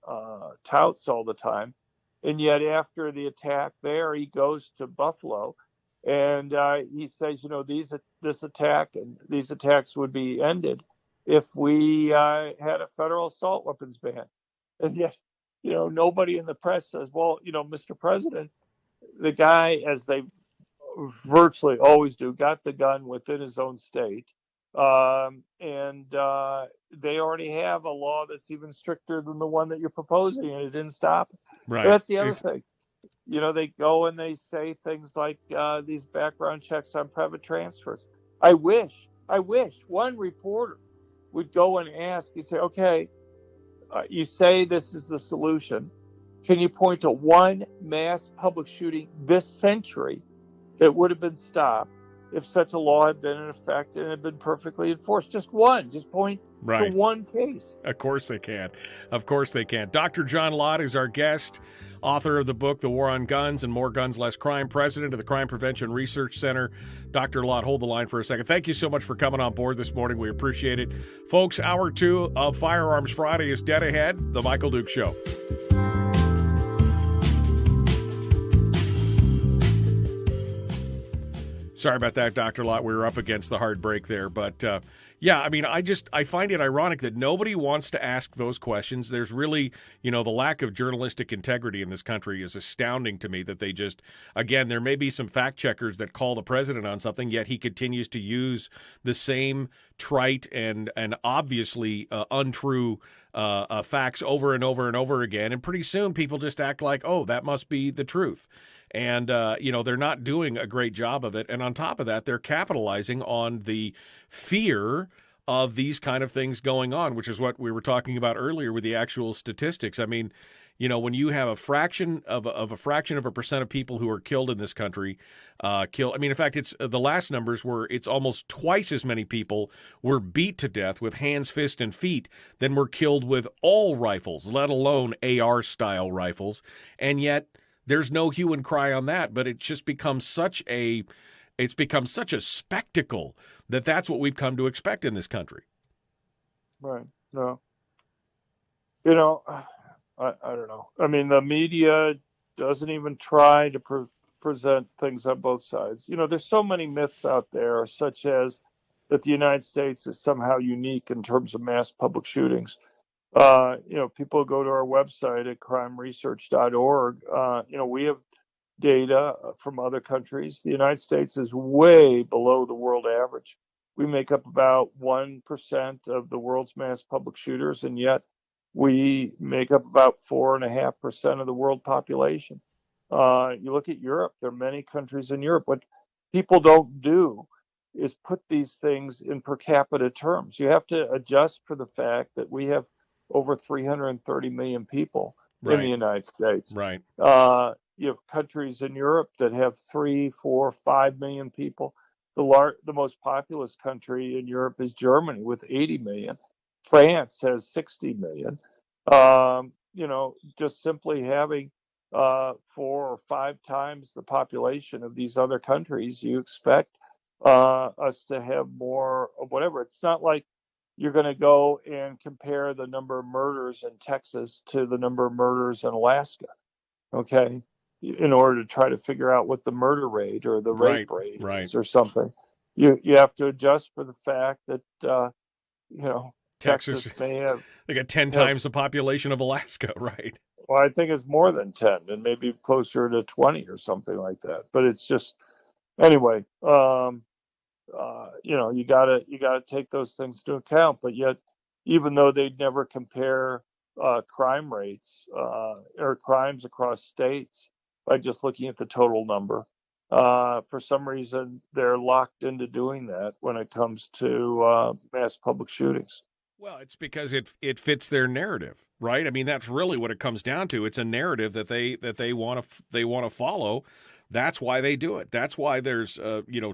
touts all the time. And yet after the attack there, he goes to Buffalo and he says, this attack and these attacks would be ended if we had a federal assault weapons ban. And yet, nobody in the press says, well, Mr. President, the guy, as they virtually always do, got the gun within his own state. And they already have a law that's even stricter than the one that you're proposing, and it didn't stop it. Right. But that's the other thing. They go and they say things like these background checks on private transfers. I wish one reporter would go and ask, you say, okay, you say this is the solution. Can you point to one mass public shooting this century that would have been stopped if such a law had been in effect and had been perfectly enforced? Just one. Just point to one case. Of course they can. Of course they can. Dr. John Lott is our guest, author of the book, The War on Guns and More Guns, Less Crime, president of the Crime Prevention Research Center. Dr. Lott, hold the line for a second. Thank you so much for coming on board this morning. We appreciate it. Folks, Hour 2 of Firearms Friday is dead ahead. The Michael Dukes Show. Sorry about that, Dr. Lott. We were up against the hard break there. But, yeah, I mean, I find it ironic that nobody wants to ask those questions. There's really, the lack of journalistic integrity in this country is astounding to me that they just, again, there may be some fact checkers that call the president on something, yet he continues to use the same trite and obviously untrue facts over and over and over again. And pretty soon people just act like, oh, that must be the truth. And, they're not doing a great job of it. And on top of that, they're capitalizing on the fear of these kind of things going on, which is what we were talking about earlier with the actual statistics. I mean, when you have a fraction of a percent of people who are killed in this country, in fact, it's the last numbers were it's almost twice as many people were beat to death with hands, fists, and feet than were killed with all rifles, let alone AR-style rifles. And yet there's no hue and cry on that, but it's just become such a spectacle that that's what we've come to expect in this country. Right. No. I don't know. I mean, the media doesn't even try to present things on both sides. There's so many myths out there, such as that the United States is somehow unique in terms of mass public shootings. People go to our website at crimeresearch.org. We have data from other countries. The United States is way below the world average. We make up about 1% of the world's mass public shooters, and yet we make up about 4.5% of the world population. You look at Europe, there are many countries in Europe. What people don't do is put these things in per capita terms. You have to adjust for the fact that we have over 330 million people in the United States. Right. You have countries in Europe that have 3, 4, 5 million people. The most populous country in Europe is Germany with 80 million. France has 60 million. Just simply having 4 or 5 times the population of these other countries, you expect us to have more of whatever. It's not like you're going to go and compare the number of murders in Texas to the number of murders in Alaska, okay, in order to try to figure out what the murder rate or the rape rate is or something. You have to adjust for the fact that, Texas may have... They got 10 times the population of Alaska, right? Well, I think it's more than 10 and maybe closer to 20 or something like that. But it's just... Anyway, you gotta take those things into account. But yet, even though they'd never compare crime rates or crimes across states by just looking at the total number, for some reason they're locked into doing that when it comes to mass public shootings. Well, it's because it fits their narrative, right? I mean, that's really what it comes down to. It's a narrative that they want to follow. That's why they do it. That's why there's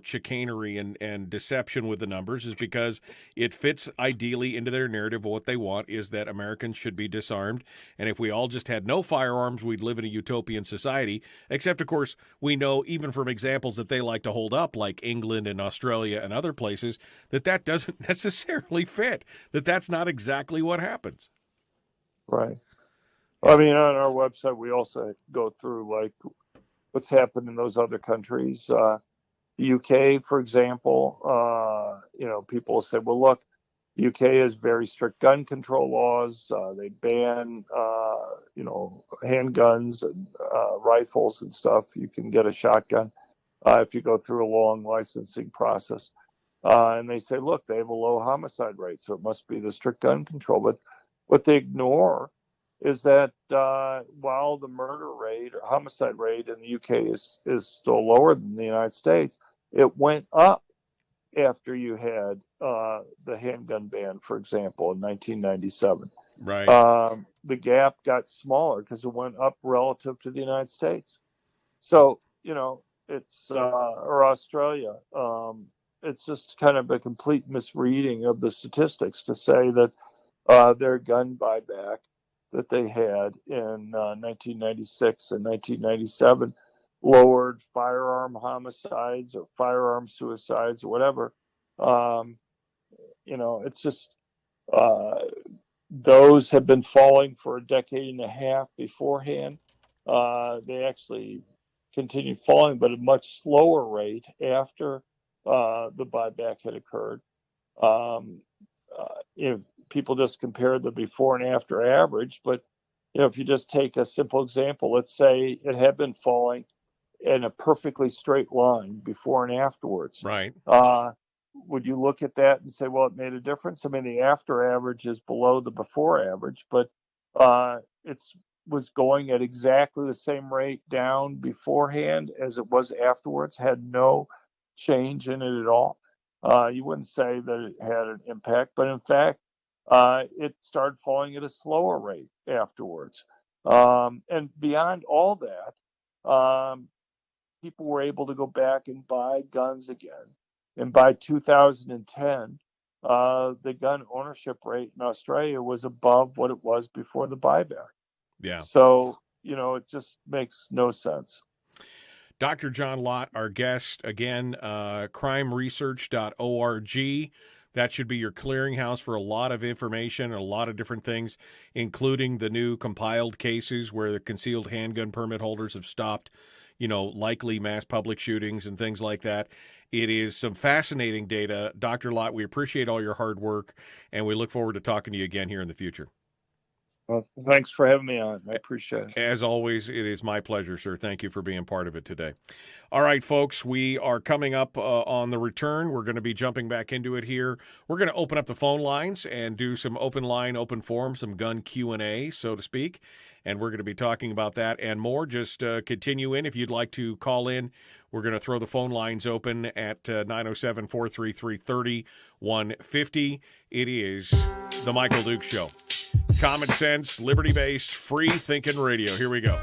chicanery and deception with the numbers, is because it fits ideally into their narrative. What they want is that Americans should be disarmed, and if we all just had no firearms, we'd live in a utopian society. Except, of course, we know even from examples that they like to hold up, like England and Australia and other places, that doesn't necessarily fit. That's not exactly what happens. Right. I mean, on our website, we also go through what's happened in those other countries. The UK, for example, people will say, well, look, the UK has very strict gun control laws. They ban, handguns and rifles and stuff. You can get a shotgun if you go through a long licensing process. And they say, look, they have a low homicide rate, so it must be the strict gun control. But what they ignore is that while the murder rate or homicide rate in the UK is still lower than the United States, it went up after you had the handgun ban, for example, in 1997. Right. The gap got smaller because it went up relative to the United States. So, it's or Australia. It's just kind of a complete misreading of the statistics to say that their gun buyback that they had in 1996 and 1997 lowered firearm homicides or firearm suicides or whatever. It's just those have been falling for a decade and a half beforehand. They actually continued falling, but at a much slower rate after the buyback had occurred. People just compared the before and after average, but if you just take a simple example, let's say it had been falling in a perfectly straight line before and afterwards. Right. Would you look at that and say, well, it made a difference? I mean, the after average is below the before average, but it was going at exactly the same rate down beforehand as it was afterwards, had no change in it at all. You wouldn't say that it had an impact, but in fact, it started falling at a slower rate afterwards. And beyond all that, people were able to go back and buy guns again. And by 2010, the gun ownership rate in Australia was above what it was before the buyback. Yeah. So, it just makes no sense. Dr. John Lott, our guest, again, crimeresearch.org. That should be your clearinghouse for a lot of information and a lot of different things, including the new compiled cases where the concealed handgun permit holders have stopped, likely mass public shootings and things like that. It is some fascinating data. Dr. Lott, we appreciate all your hard work, and we look forward to talking to you again here in the future. Well, thanks for having me on. I appreciate it. As always, it is my pleasure, sir. Thank you for being part of it today. All right, folks, we are coming up on the return. We're going to be jumping back into it here. We're going to open up the phone lines and do some open line, open forum, some gun Q&A, so to speak. And we're going to be talking about that and more. Just continue in if you'd like to call in. We're going to throw the phone lines open at 907-433-3150. It is The Michael Dukes Show. Common sense, liberty-based, free-thinking radio. Here we go.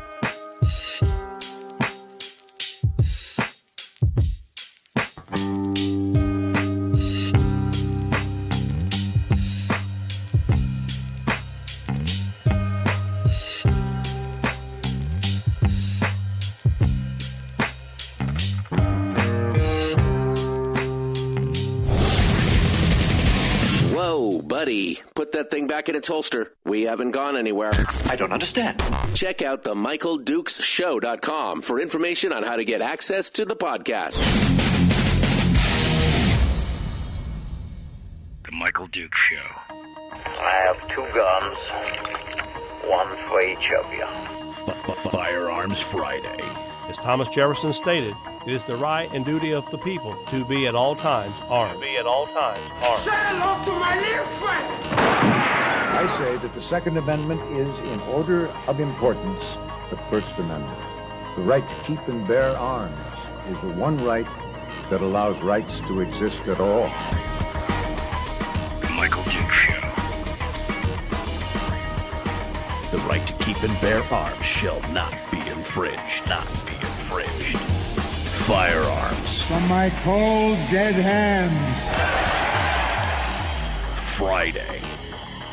Whoa, buddy. Put that thing back in its holster. We haven't gone anywhere. I don't understand. Check out themichaeldukesshow.com for information on how to get access to the podcast. The Michael Dukes Show. I have 2 guns, one for each of you. Firearms Friday. As Thomas Jefferson stated, it is the right and duty of the people to be at all times armed. Say hello to my little friend. I say that the Second Amendment is, in order of importance, the First Amendment. The right to keep and bear arms is the one right that allows rights to exist at all. The Michael Dukes Show. The right to keep and bear arms shall not be infringed. Not be infringed. Firearms. From my cold, dead hands. Friday.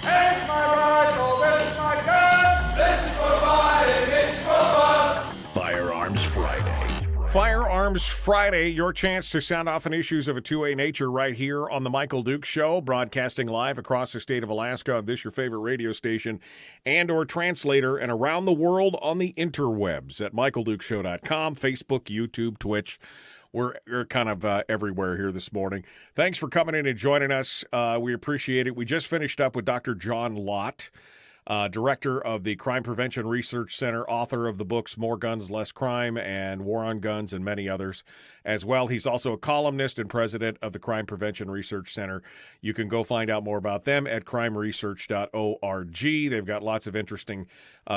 Here's my rifle, this is my gun, this is for fighting, this is for fun. Firearms Friday. Firearms Friday, your chance to sound off on issues of a two-way nature right here on The Michael Dukes Show, broadcasting live across the state of Alaska on this, your favorite radio station, and or translator, and around the world on the interwebs at michaeldukeshow.com, Facebook, YouTube, Twitch. We're kind of everywhere here this morning. Thanks for coming in and joining us. We appreciate it. We just finished up with Dr. John Lott, director of the Crime Prevention Research Center, author of the books More Guns, Less Crime and War on Guns, and many others as well. He's also a columnist and president of the Crime Prevention Research Center. You can go find out more about them at crimeresearch.org. They've got lots of interesting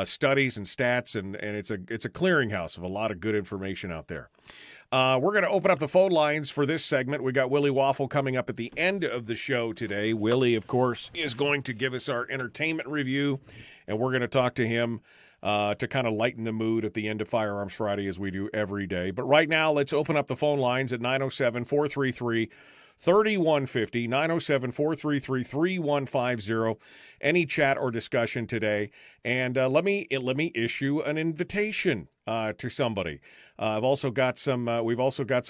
studies and stats, and it's a clearinghouse of a lot of good information out there. We're going to open up the phone lines for this segment. We got Willie Waffle coming up at the end of the show today. Willie, of course, is going to give us our entertainment review, and we're going to talk to him to kind of lighten the mood at the end of Firearms Friday, as we do every day. But right now, let's open up the phone lines at 907-433-3150, 907-433-3150. Any chat or discussion today, and let me issue an invitation to somebody. We've also got some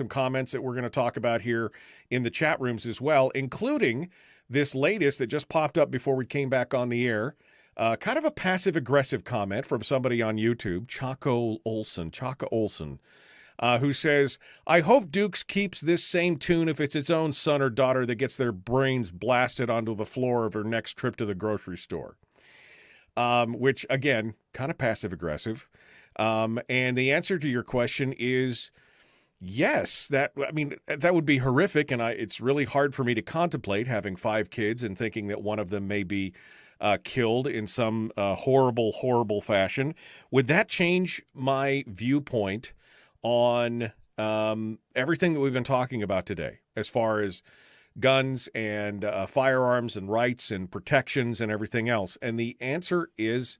comments that we're going to talk about here in the chat rooms as well, including this latest that just popped up before we came back on the air. Kind of a passive-aggressive comment from somebody on YouTube, Chaka Olson, who says, I hope Dukes keeps this same tune if it's its own son or daughter that gets their brains blasted onto the floor of her next trip to the grocery store. Which, again, kind of passive-aggressive. And the answer to your question is yes. That would be horrific, and it's really hard for me to contemplate having 5 kids and thinking that one of them may be killed in some horrible, horrible fashion. Would that change my viewpoint on everything that we've been talking about today, as far as guns and firearms and rights and protections and everything else? And the answer is,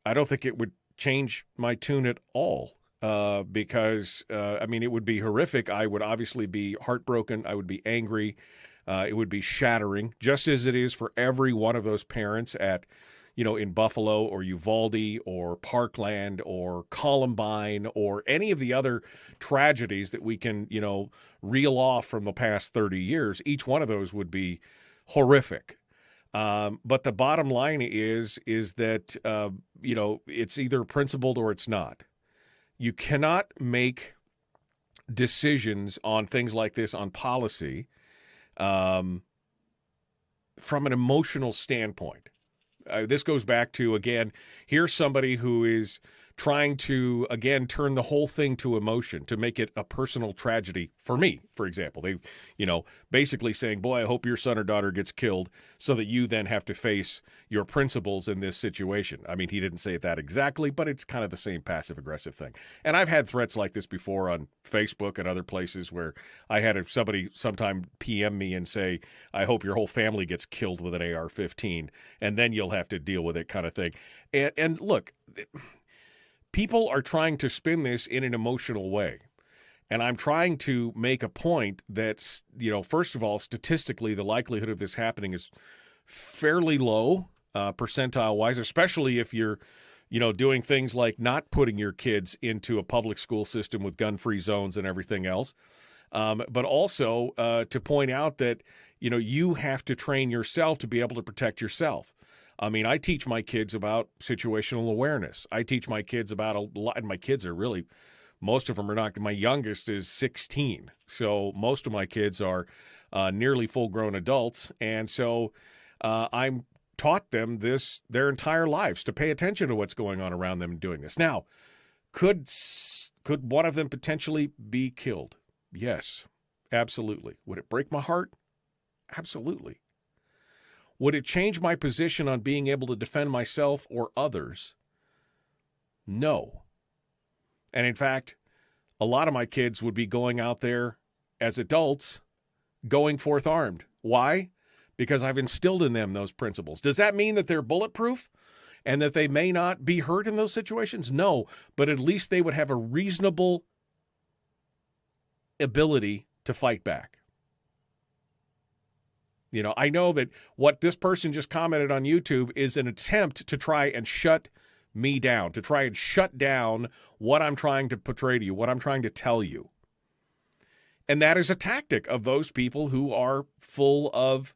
I don't think it would change my tune at all, because, it would be horrific. I would obviously be heartbroken. I would be angry. It would be shattering, just as it is for every one of those parents at, in Buffalo or Uvalde or Parkland or Columbine or any of the other tragedies that we can, reel off from the past 30 years. Each one of those would be horrific. But the bottom line is that, it's either principled or it's not. You cannot make decisions on things like this, on policy, from an emotional standpoint. This goes back to, again, here's somebody who is trying to, again, turn the whole thing to emotion, to make it a personal tragedy for me, for example. They, basically saying, boy, I hope your son or daughter gets killed so that you then have to face your principles in this situation. I mean, he didn't say it that exactly, but it's kind of the same passive-aggressive thing. And I've had threats like this before on Facebook and other places where I had somebody sometime PM me and say, I hope your whole family gets killed with an AR-15, and then you'll have to deal with it, kind of thing. And look, people are trying to spin this in an emotional way. And I'm trying to make a point that, first of all, statistically, the likelihood of this happening is fairly low, percentile-wise, especially if you're, doing things like not putting your kids into a public school system with gun-free zones and everything else. But also to point out that, you have to train yourself to be able to protect yourself. I mean, I teach my kids about situational awareness. I teach my kids about a lot, and my kids are really, most of them are not. My youngest is 16, so most of my kids are nearly full-grown adults, and so I'm taught them this their entire lives, to pay attention to what's going on around them and doing this. Now, could one of them potentially be killed? Yes, absolutely. Would it break my heart? Absolutely. Would it change my position on being able to defend myself or others? No. And in fact, a lot of my kids would be going out there as adults, going forth armed. Why? Because I've instilled in them those principles. Does that mean that they're bulletproof and that they may not be hurt in those situations? No, but at least they would have a reasonable ability to fight back. I know that what this person just commented on YouTube is an attempt to try and shut me down, to try and shut down what I'm trying to portray to you, what I'm trying to tell you. And that is a tactic of those people who are full of,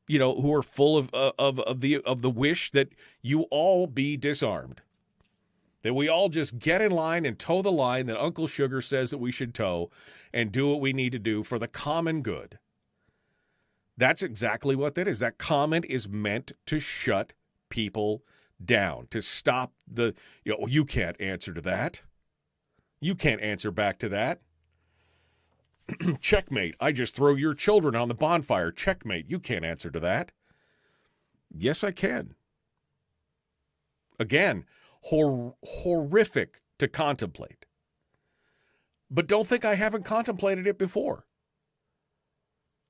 of the wish that you all be disarmed, that we all just get in line and toe the line that Uncle Sugar says that we should toe and do what we need to do for the common good. That's exactly what that is. That comment is meant to shut people down, to stop you can't answer to that. You can't answer back to that. Checkmate. I just throw your children on the bonfire. Checkmate. You can't answer to that. Yes, I can. Again, horrific to contemplate. But don't think I haven't contemplated it before.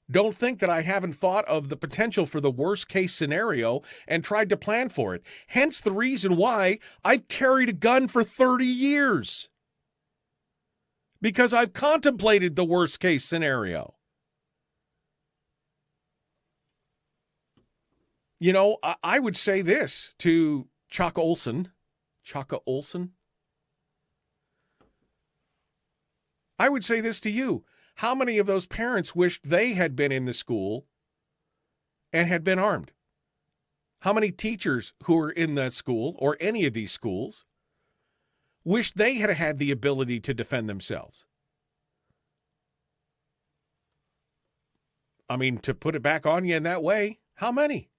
Don't think that I haven't thought of the potential for the worst case scenario and tried to plan for it. Hence the reason why I've carried a gun for 30 years. Because I've contemplated the worst case scenario. I would say this to Chaka Olson. I would say this to you. How many of those parents wished they had been in the school and had been armed? How many teachers who are in that school or any of these schools wish they had had the ability to defend themselves? I mean, to put it back on you in that way, how many?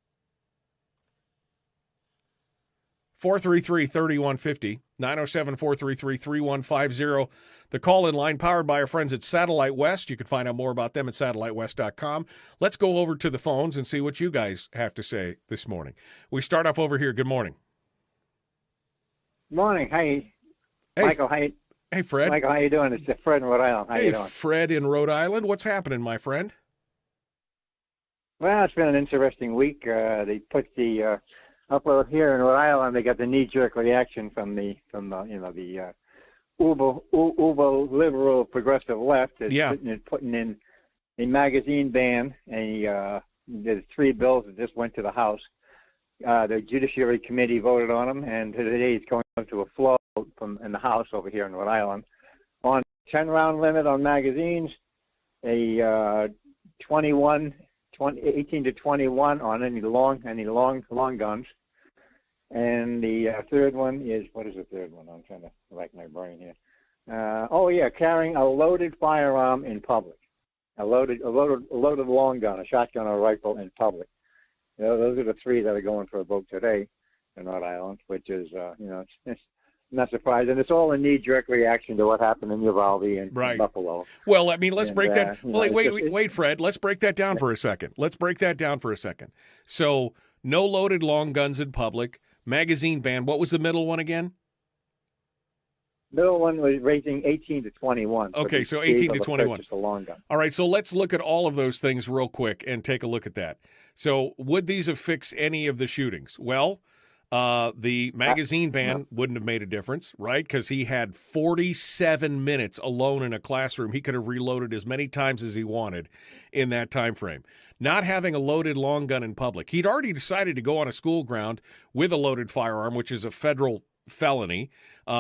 433-3150, 907-433-3150. The call-in line powered by our friends at Satellite West. You can find out more about them at satellitewest.com. Let's go over to the phones and see what you guys have to say this morning. We start off over here. Good morning. Morning. Hey, Michael. Hey, Fred. Michael, how you doing? It's Fred in Rhode Island. How you doing? Fred in Rhode Island. What's happening, my friend? Well, it's been an interesting week. They put the up here in Rhode Island. They got the knee-jerk reaction from the uber liberal progressive left. Putting in a magazine ban. There's 3 bills that just went to the House. The Judiciary Committee voted on them, and today it's going to a floor in the House over here in Rhode Island on 10-round limit on magazines, a 18 to 21 on any long guns, and the third one is, what is the third one? I'm trying to rack my brain here. Carrying a loaded firearm in public, a loaded long gun, a shotgun or a rifle in public. Those are the 3 that are going for a vote today in Rhode Island, which is it's not surprising. It's all a knee-jerk reaction to what happened in Uvalde and Buffalo. Well, I mean, let's break that. Wait, Fred. Let's break that down for a second. So, no loaded long guns in public, magazine ban. What was the middle one again? Middle one was raising 18 to 21. Okay, so 18 to 21. A long gun. All right, so let's look at all of those things real quick and take a look at that. So, would these have fixed any of the shootings? Well, the magazine ban wouldn't have made a difference, right? Because he had 47 minutes alone in a classroom. He could have reloaded as many times as he wanted in that time frame. Not having a loaded long gun in public. He'd already decided to go on a school ground with a loaded firearm, which is a federal felony.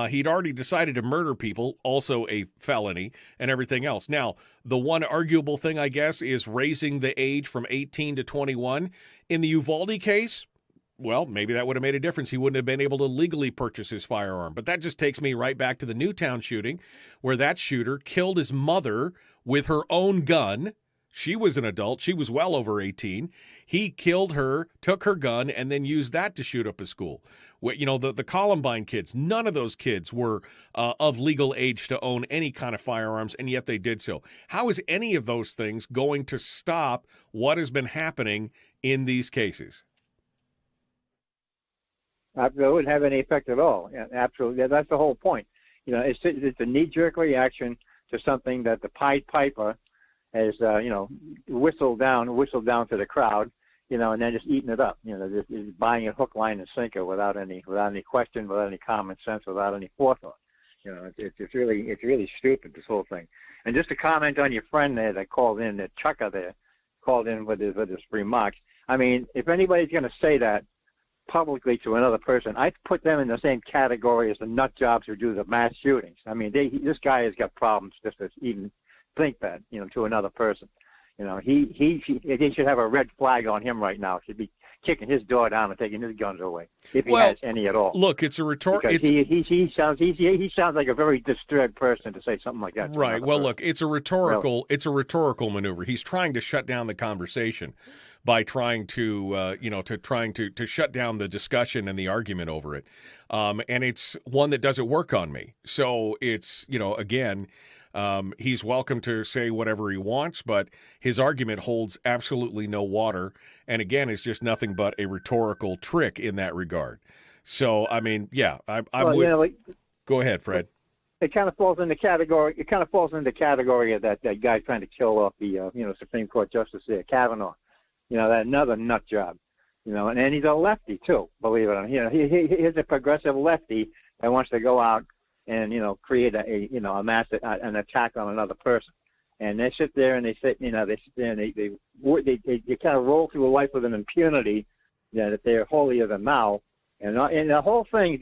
He'd already decided to murder people, also a felony, and everything else. Now, the one arguable thing, I guess, is raising the age from 18 to 21. In the Uvalde case, well, maybe that would have made a difference. He wouldn't have been able to legally purchase his firearm. But that just takes me right back to the Newtown shooting, where that shooter killed his mother with her own gun. She was an adult. She was well over 18. He killed her, took her gun, and then used that to shoot up a school. The Columbine kids, none of those kids were of legal age to own any kind of firearms, and yet they did so. How is any of those things going to stop what has been happening in these cases? It wouldn't have any effect at all. Yeah, absolutely. That's the whole point. It's a knee-jerk reaction to something that the Pied Piper has, whistled down to the crowd, and then just eating it up. Just buying it hook, line, and sinker without any question, without any common sense, without any forethought. It's really stupid, this whole thing. And just to comment on your friend there that called in, that Chucker there called in with his remarks. I mean, if anybody's going to say that publicly to another person, I'd put them in the same category as the nut jobs who do the mass shootings. I mean, this guy has got problems just to even think that, to another person. He should have a red flag on him right now. Should be kicking his door down and taking his guns away, if he has any at all. Look, it's a rhetorical. He sounds like a very disturbed person to say something like that. Right. Well, look, it's a rhetorical. Really? It's a rhetorical maneuver. He's trying to shut down the conversation by trying to, to shut down the discussion and the argument over it. And it's one that doesn't work on me. So it's, again. He's welcome to say whatever he wants, but his argument holds absolutely no water. And again, it's just nothing but a rhetorical trick in that regard. So, I mean, yeah, go ahead, Fred. It kind of falls in the category. It kind of falls in the category of that guy trying to kill off the Supreme Court Justice there, Kavanaugh. That another nut job. And he's a lefty too. Believe it or not. He's a progressive lefty that wants to go out and create a mass an attack on another person, and they sit there and they kind of roll through life with an impunity that they're holier than thou, and the whole thing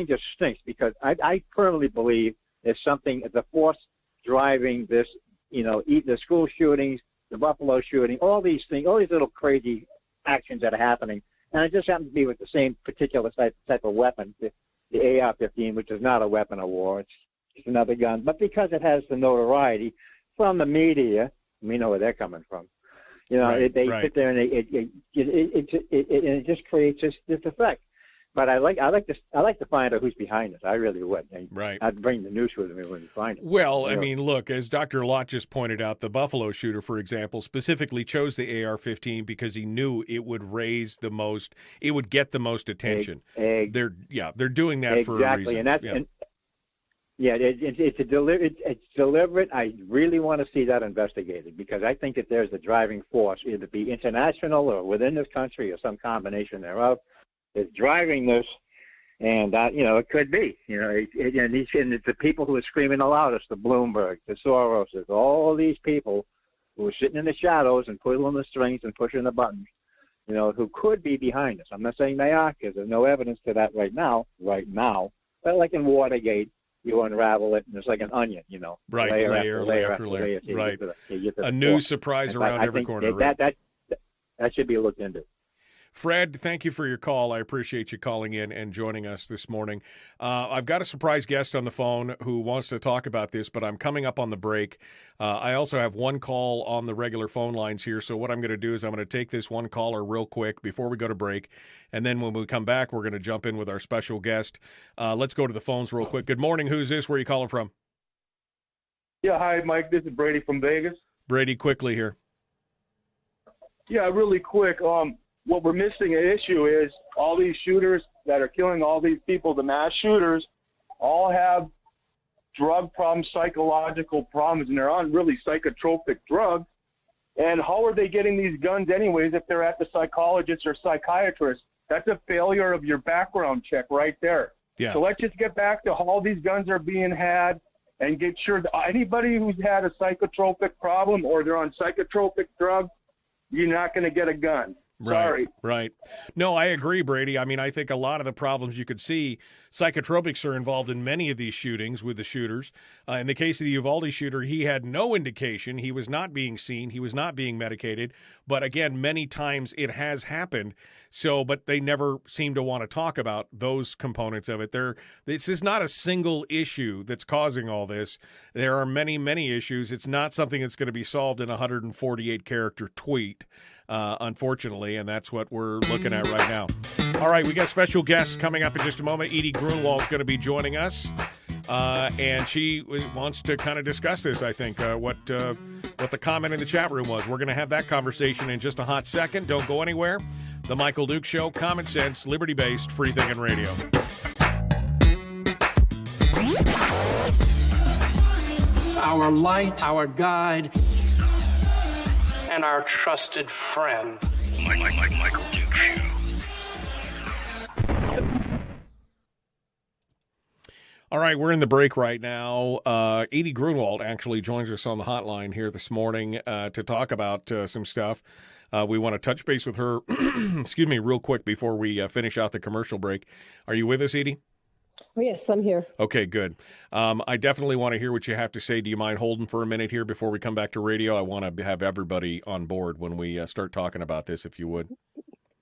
just stinks, because I firmly believe there's something at the force driving this, the school shootings, the Buffalo shooting, all these things, all these little crazy actions that are happening And it just happened to be with the same particular type of weapon, the AR-15, which is not a weapon of war. It's another gun. But because it has the notoriety from the media, we know where they're coming from. You know, they sit there and it just creates this effect. But I like to find out who's behind this. I really would. I'd bring the news with me when you find it. Well, I mean, look, as Dr. Lott just pointed out, the Buffalo shooter, for example, specifically chose the AR-15 because he knew it would get the most attention. They're doing that for a reason. It's deliberate. I really want to see that investigated because I think that there's a driving force, either be international or within this country or some combination thereof, is driving this, and it could be, and it's the people who are screaming the loudest, the Bloomberg, the Soroses, all these people who are sitting in the shadows and pulling the strings and pushing the buttons, who could be behind us. I'm not saying they are, because there's no evidence to that right now, but like in Watergate, you unravel it, and it's like an onion, Right, layer after layer. Right. A new surprise around every corner. That should be looked into. Fred, thank you for your call. I appreciate you calling in and joining us this morning. I've got a surprise guest on the phone who wants to talk about this, but I'm coming up on the break. I also have one call on the regular phone lines here, so what I'm going to do is I'm going to take this one caller real quick before we go to break, and then when we come back, we're going to jump in with our special guest. Let's go to the phones real quick. Good morning. Who's this? Where are you calling from? Yeah, hi, Mike. This is Brady from Vegas. Brady, quickly here. Yeah, really quick. What we're missing an issue is all these shooters that are killing all these people, the mass shooters, all have drug problems, psychological problems, and they're on really psychotropic drugs. And how are they getting these guns anyways if they're at the psychologist or psychiatrist? That's a failure of your background check right there. Yeah. So let's just get back to how all these guns are being had and get sure that anybody who's had a psychotropic problem or they're on psychotropic drugs, you're not going to get a gun. Sorry. Right. No, I agree, Brady. I mean, I think a lot of the problems you could see, psychotropics are involved in many of these shootings with the shooters. In the case of the Uvalde shooter, he had no indication. He was not being seen. He was not being medicated. But again, many times it has happened. But they never seem to want to talk about those components of it. This is not a single issue that's causing all this. There are many, many issues. It's not something that's going to be solved in a 148-character tweet. Unfortunately, and that's what we're looking at right now. All right, we got special guests coming up in just a moment. Edie Grunwald is going to be joining us, and she wants to kind of discuss this, I think, what the comment in the chat room was. We're going to have that conversation in just a hot second. Don't go anywhere. The Michael Duke Show, common sense, liberty-based, free-thinking radio. Our light, our guide, and our trusted friend. Michael Duke Show. All right, we're in the break right now. Edie Grunwald actually joins us on the hotline here this morning to talk about some stuff. We want to touch base with her, excuse me, real quick before we finish out the commercial break. Are you with us, Edie? Oh, yes, I'm here. Okay, good. I definitely want to hear what you have to say. Do you mind holding for a minute here before we come back to radio? I want to have everybody on board when we start talking about this, if you would.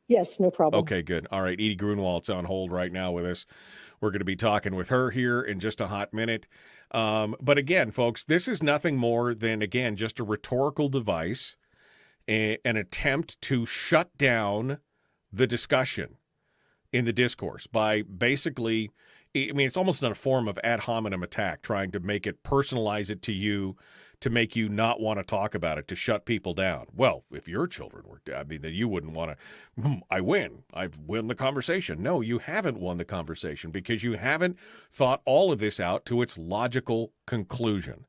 Yes, no problem. Okay, good. All right, Edie Grunwald's on hold right now with us. We're going to be talking with her here in just a hot minute. But again, folks, this is nothing more than, again, just a rhetorical device, an attempt to shut down the discussion in the discourse by basically, I mean, it's almost a form of ad hominem attack, trying to make it, personalize it to you, to make you not want to talk about it, to shut people down. Well, if your children were, I mean, then you wouldn't want to, I win. I've won the conversation. No, you haven't won the conversation because you haven't thought all of this out to its logical conclusion.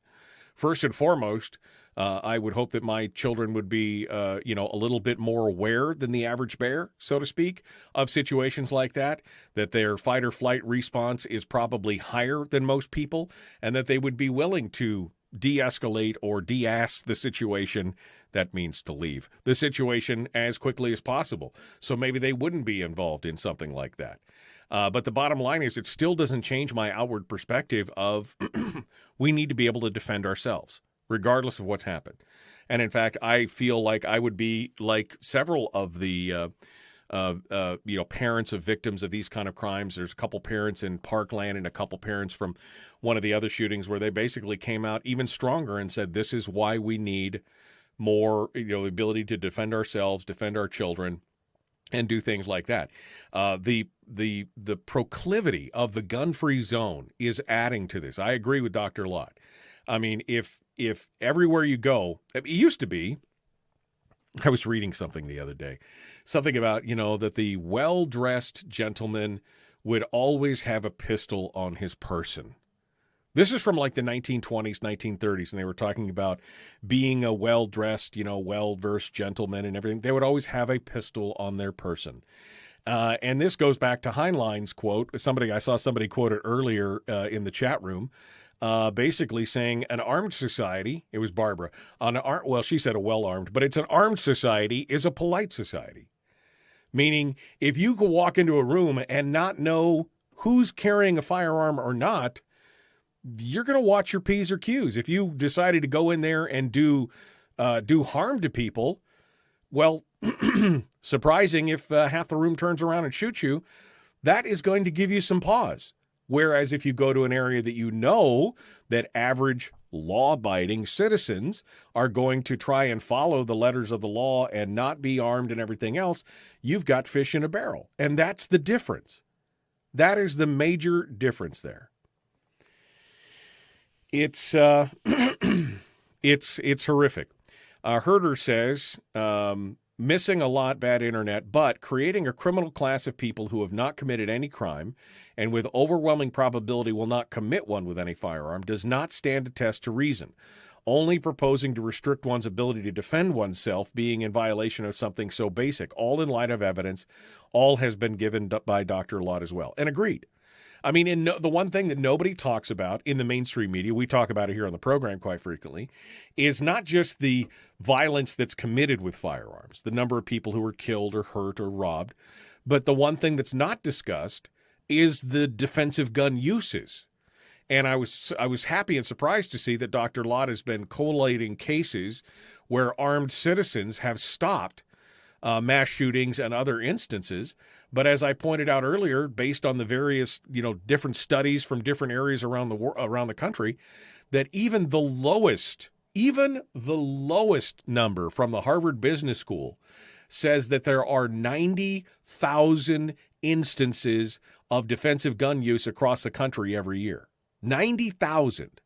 First and foremost, I would hope that my children would be, a little bit more aware than the average bear, so to speak, of situations like that their fight or flight response is probably higher than most people, and that they would be willing to de-escalate or de-ass the situation. That means to leave the situation as quickly as possible. So maybe they wouldn't be involved in something like that. But the bottom line is it still doesn't change my outward perspective of we need to be able to defend ourselves, regardless of what's happened. And in fact, I feel like I would be like several of the parents of victims of these kind of crimes. There's a couple parents in Parkland and a couple parents from one of the other shootings where they basically came out even stronger and said, this is why we need more, the ability to defend ourselves, defend our children, and do things like that. The proclivity of the gun-free zone is adding to this. I agree with Dr. Lott. I mean, if everywhere you go, it used to be, I was reading something the other day, something about, that the well-dressed gentleman would always have a pistol on his person. This is from like the 1920s, 1930s, and they were talking about being a well-dressed, well-versed gentleman and everything. They would always have a pistol on their person. And this goes back to Heinlein's quote. I saw somebody quote it earlier in the chat room, basically saying an armed society, it was Barbara, she said a well-armed, but it's an armed society is a polite society. Meaning if you could walk into a room and not know who's carrying a firearm or not, you're going to watch your P's or Q's. If you decided to go in there and do harm to people, well, surprising if half the room turns around and shoots you, that is going to give you some pause. Whereas if you go to an area that you know that average law-abiding citizens are going to try and follow the letters of the law and not be armed and everything else, you've got fish in a barrel. And that's the difference. That is the major difference there. It's it's horrific. Herder says, missing a lot, bad internet, but creating a criminal class of people who have not committed any crime and with overwhelming probability will not commit one with any firearm does not stand a test to reason. Only proposing to restrict one's ability to defend oneself being in violation of something so basic, all in light of evidence, all has been given by Dr. Lott as well. And agreed. I mean, the one thing that nobody talks about in the mainstream media, we talk about it here on the program quite frequently, is not just the violence that's committed with firearms, the number of people who are killed or hurt or robbed, but the one thing that's not discussed is the defensive gun uses. And I was happy and surprised to see that Dr. Lott has been collating cases where armed citizens have stopped mass shootings and other instances. But as I pointed out earlier, based on the various, different studies from different areas around the country, that even the lowest number from the Harvard Business School says that there are 90,000 instances of defensive gun use across the country every year. 90,000.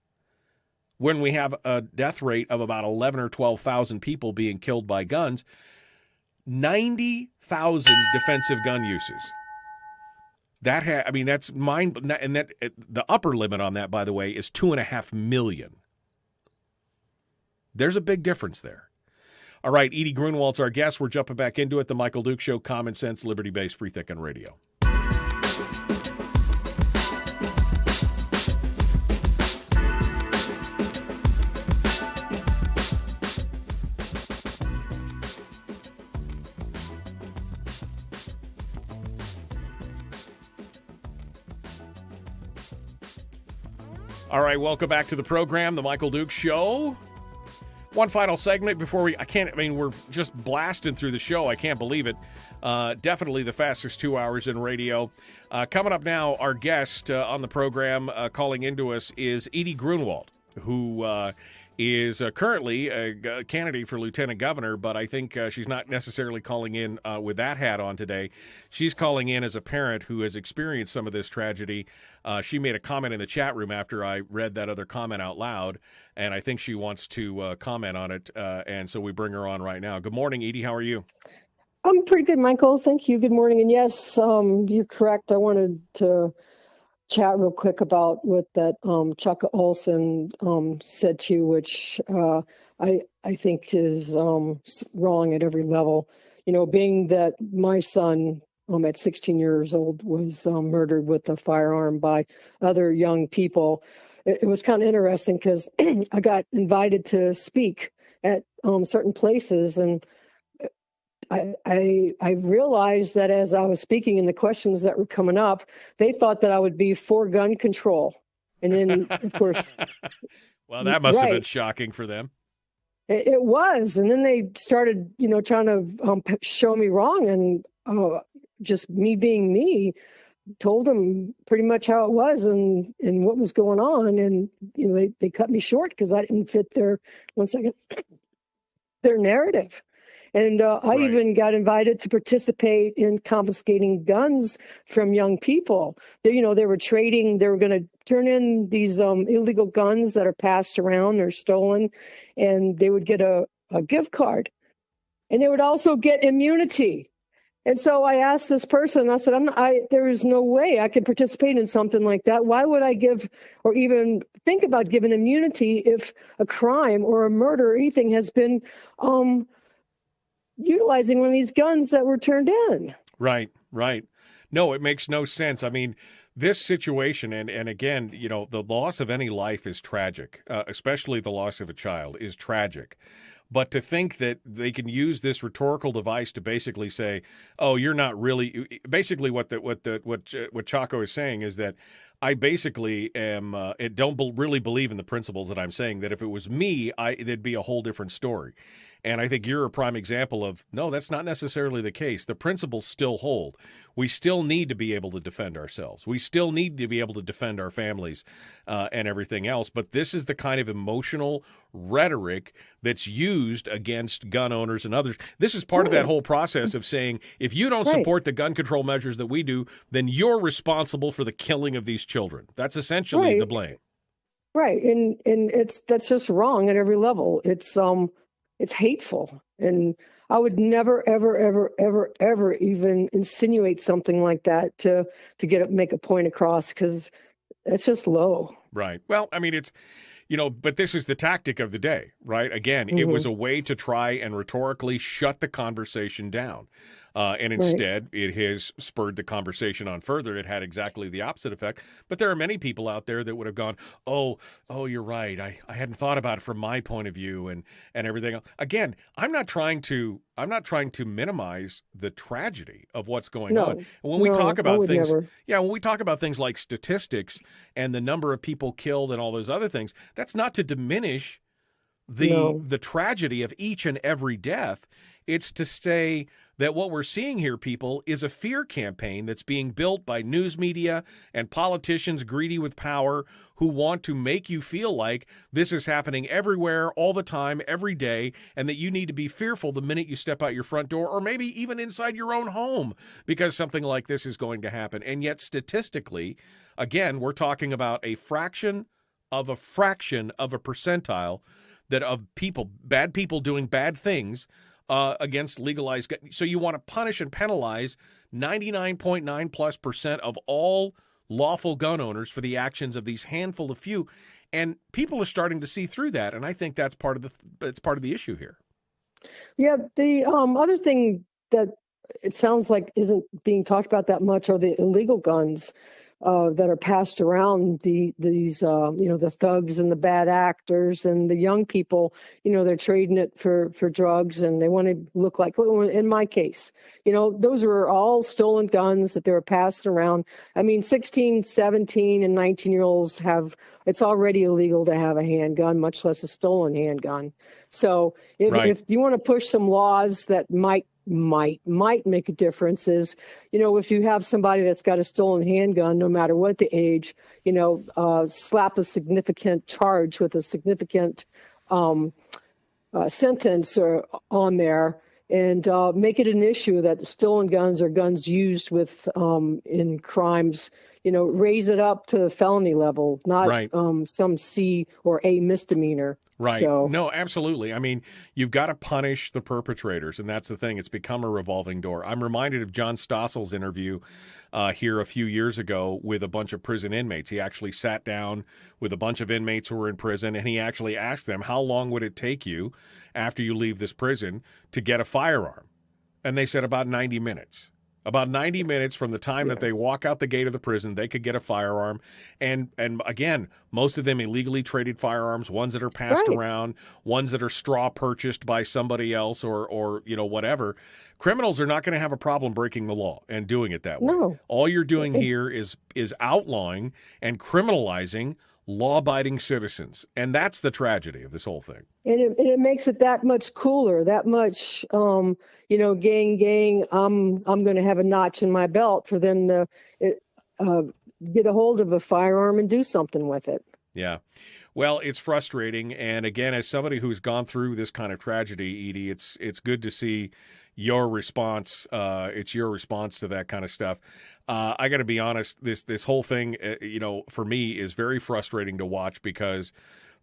When we have a death rate of about 11 or 12,000 people being killed by guns, 90,000 defensive gun uses. That's mind, and that the upper limit on that, by the way, is 2.5 million. There's a big difference there. All right, Edie Grunwald's our guest. We're jumping back into it. The Michael Dukes Show, common sense, liberty-based, free thinking radio. All right, welcome back to the program, The Michael Dukes Show. One final segment before we're just blasting through the show. I can't believe it. Definitely the fastest 2 hours in radio. Coming up now, our guest on the program calling into us is Edie Grunwald, who is currently a candidate for lieutenant governor, but I think she's not necessarily calling in with that hat on today. She's calling in as a parent who has experienced some of this tragedy. She made a comment in the chat room after I read that other comment out loud, and I think she wants to comment on it, and so we bring her on right now. Good morning, Edie. How are you? I'm pretty good, Michael. Thank you. Good morning. And yes, you're correct. I wanted to chat real quick about what that Chuck Olson said to you, which I think is wrong at every level. Being that my son at 16 years old was murdered with a firearm by other young people. It was kind of interesting because I got invited to speak at certain places, and I realized that as I was speaking and the questions that were coming up, they thought that I would be for gun control. And then, of course... Well, that must have been shocking for them. It was. And then they started, trying to show me wrong. And just me being me, told them pretty much how it was and what was going on. And, they cut me short because I didn't fit their narrative. And I even got invited to participate in confiscating guns from young people. They were trading, they were going to turn in these illegal guns that are passed around or stolen, and they would get a gift card. And they would also get immunity. And so I asked this person, I said, there is no way I can participate in something like that. Why would I give or even think about giving immunity if a crime or a murder or anything has been utilizing one of these guns that were turned in? Right. No, it makes no sense. I mean, this situation, and again, the loss of any life is tragic, especially the loss of a child is tragic. But to think that they can use this rhetorical device to basically say, "Oh, you're not really," basically what Chaco is saying is that I basically don't really believe in the principles that I'm saying. That if it was me, there'd be a whole different story. And I think you're a prime example of, no, that's not necessarily the case. The principles still hold. We still need to be able to defend ourselves. We still need to be able to defend our families and everything else. But this is the kind of emotional rhetoric that's used against gun owners and others. This is part of that whole process of saying, if you don't support the gun control measures that we do, then you're responsible for the killing of these children. That's essentially the blame. Right. And that's just wrong at every level. It's hateful. And I would never, ever, ever, ever, ever even insinuate something like that to make a point across, because that's just low. Right. Well, I mean, it's, but this is the tactic of the day, right? Again, it was a way to try and rhetorically shut the conversation down. And instead, it has spurred the conversation on further. It had exactly the opposite effect. But there are many people out there that would have gone, oh, you're right. I hadn't thought about it from my point of view and everything else. Again, I'm not trying to minimize the tragedy of what's going on. And when we talk about things, when we talk about things like statistics and the number of people killed and all those other things, that's not to diminish the tragedy of each and every death. It's to say that what we're seeing here, people, is a fear campaign that's being built by news media and politicians greedy with power who want to make you feel like this is happening everywhere, all the time, every day, and that you need to be fearful the minute you step out your front door or maybe even inside your own home because something like this is going to happen. And yet statistically, again, we're talking about a fraction of a percentile that of people, bad people doing bad things against legalized gun. So you want to punish and penalize 99.9+% of all lawful gun owners for the actions of these handful of few, and people are starting to see through that. And I think that's part of the issue here. Yeah, the other thing that it sounds like isn't being talked about that much are the illegal guns that are passed around. These the thugs and the bad actors and the young people. They're trading it for drugs, and they want to look like. In my case, those were all stolen guns that they were passing around. I mean, 16, 17, and 19-year-olds it's already illegal to have a handgun, much less a stolen handgun. So if you want to push some laws that might make a difference is, if you have somebody that's got a stolen handgun, no matter what the age, slap a significant charge with a significant sentence on there, and make it an issue that stolen guns are guns used with in crimes. Raise it up to the felony level, not some C or A misdemeanor. Right. So, no, absolutely. I mean, you've got to punish the perpetrators, and that's the thing. It's become a revolving door. I'm reminded of John Stossel's interview here a few years ago with a bunch of prison inmates. He actually sat down with a bunch of inmates who were in prison, and he actually asked them, how long would it take you after you leave this prison to get a firearm? And they said about 90 minutes. About 90 minutes from the time that they walk out the gate of the prison, they could get a firearm. And again, most of them illegally traded firearms, ones that are passed around, ones that are straw purchased by somebody else or whatever. Criminals are not going to have a problem breaking the law and doing it that way. No. All you're doing here is outlawing and criminalizing law-abiding citizens. And that's the tragedy of this whole thing. And it makes it that much cooler, that much, gang, I'm going to have a notch in my belt for them to get a hold of a firearm and do something with it. Yeah. Well, it's frustrating. And again, as somebody who's gone through this kind of tragedy, Edie, it's good to see your response. It's your response to that kind of stuff. I got to be honest, this whole thing, for me is very frustrating to watch because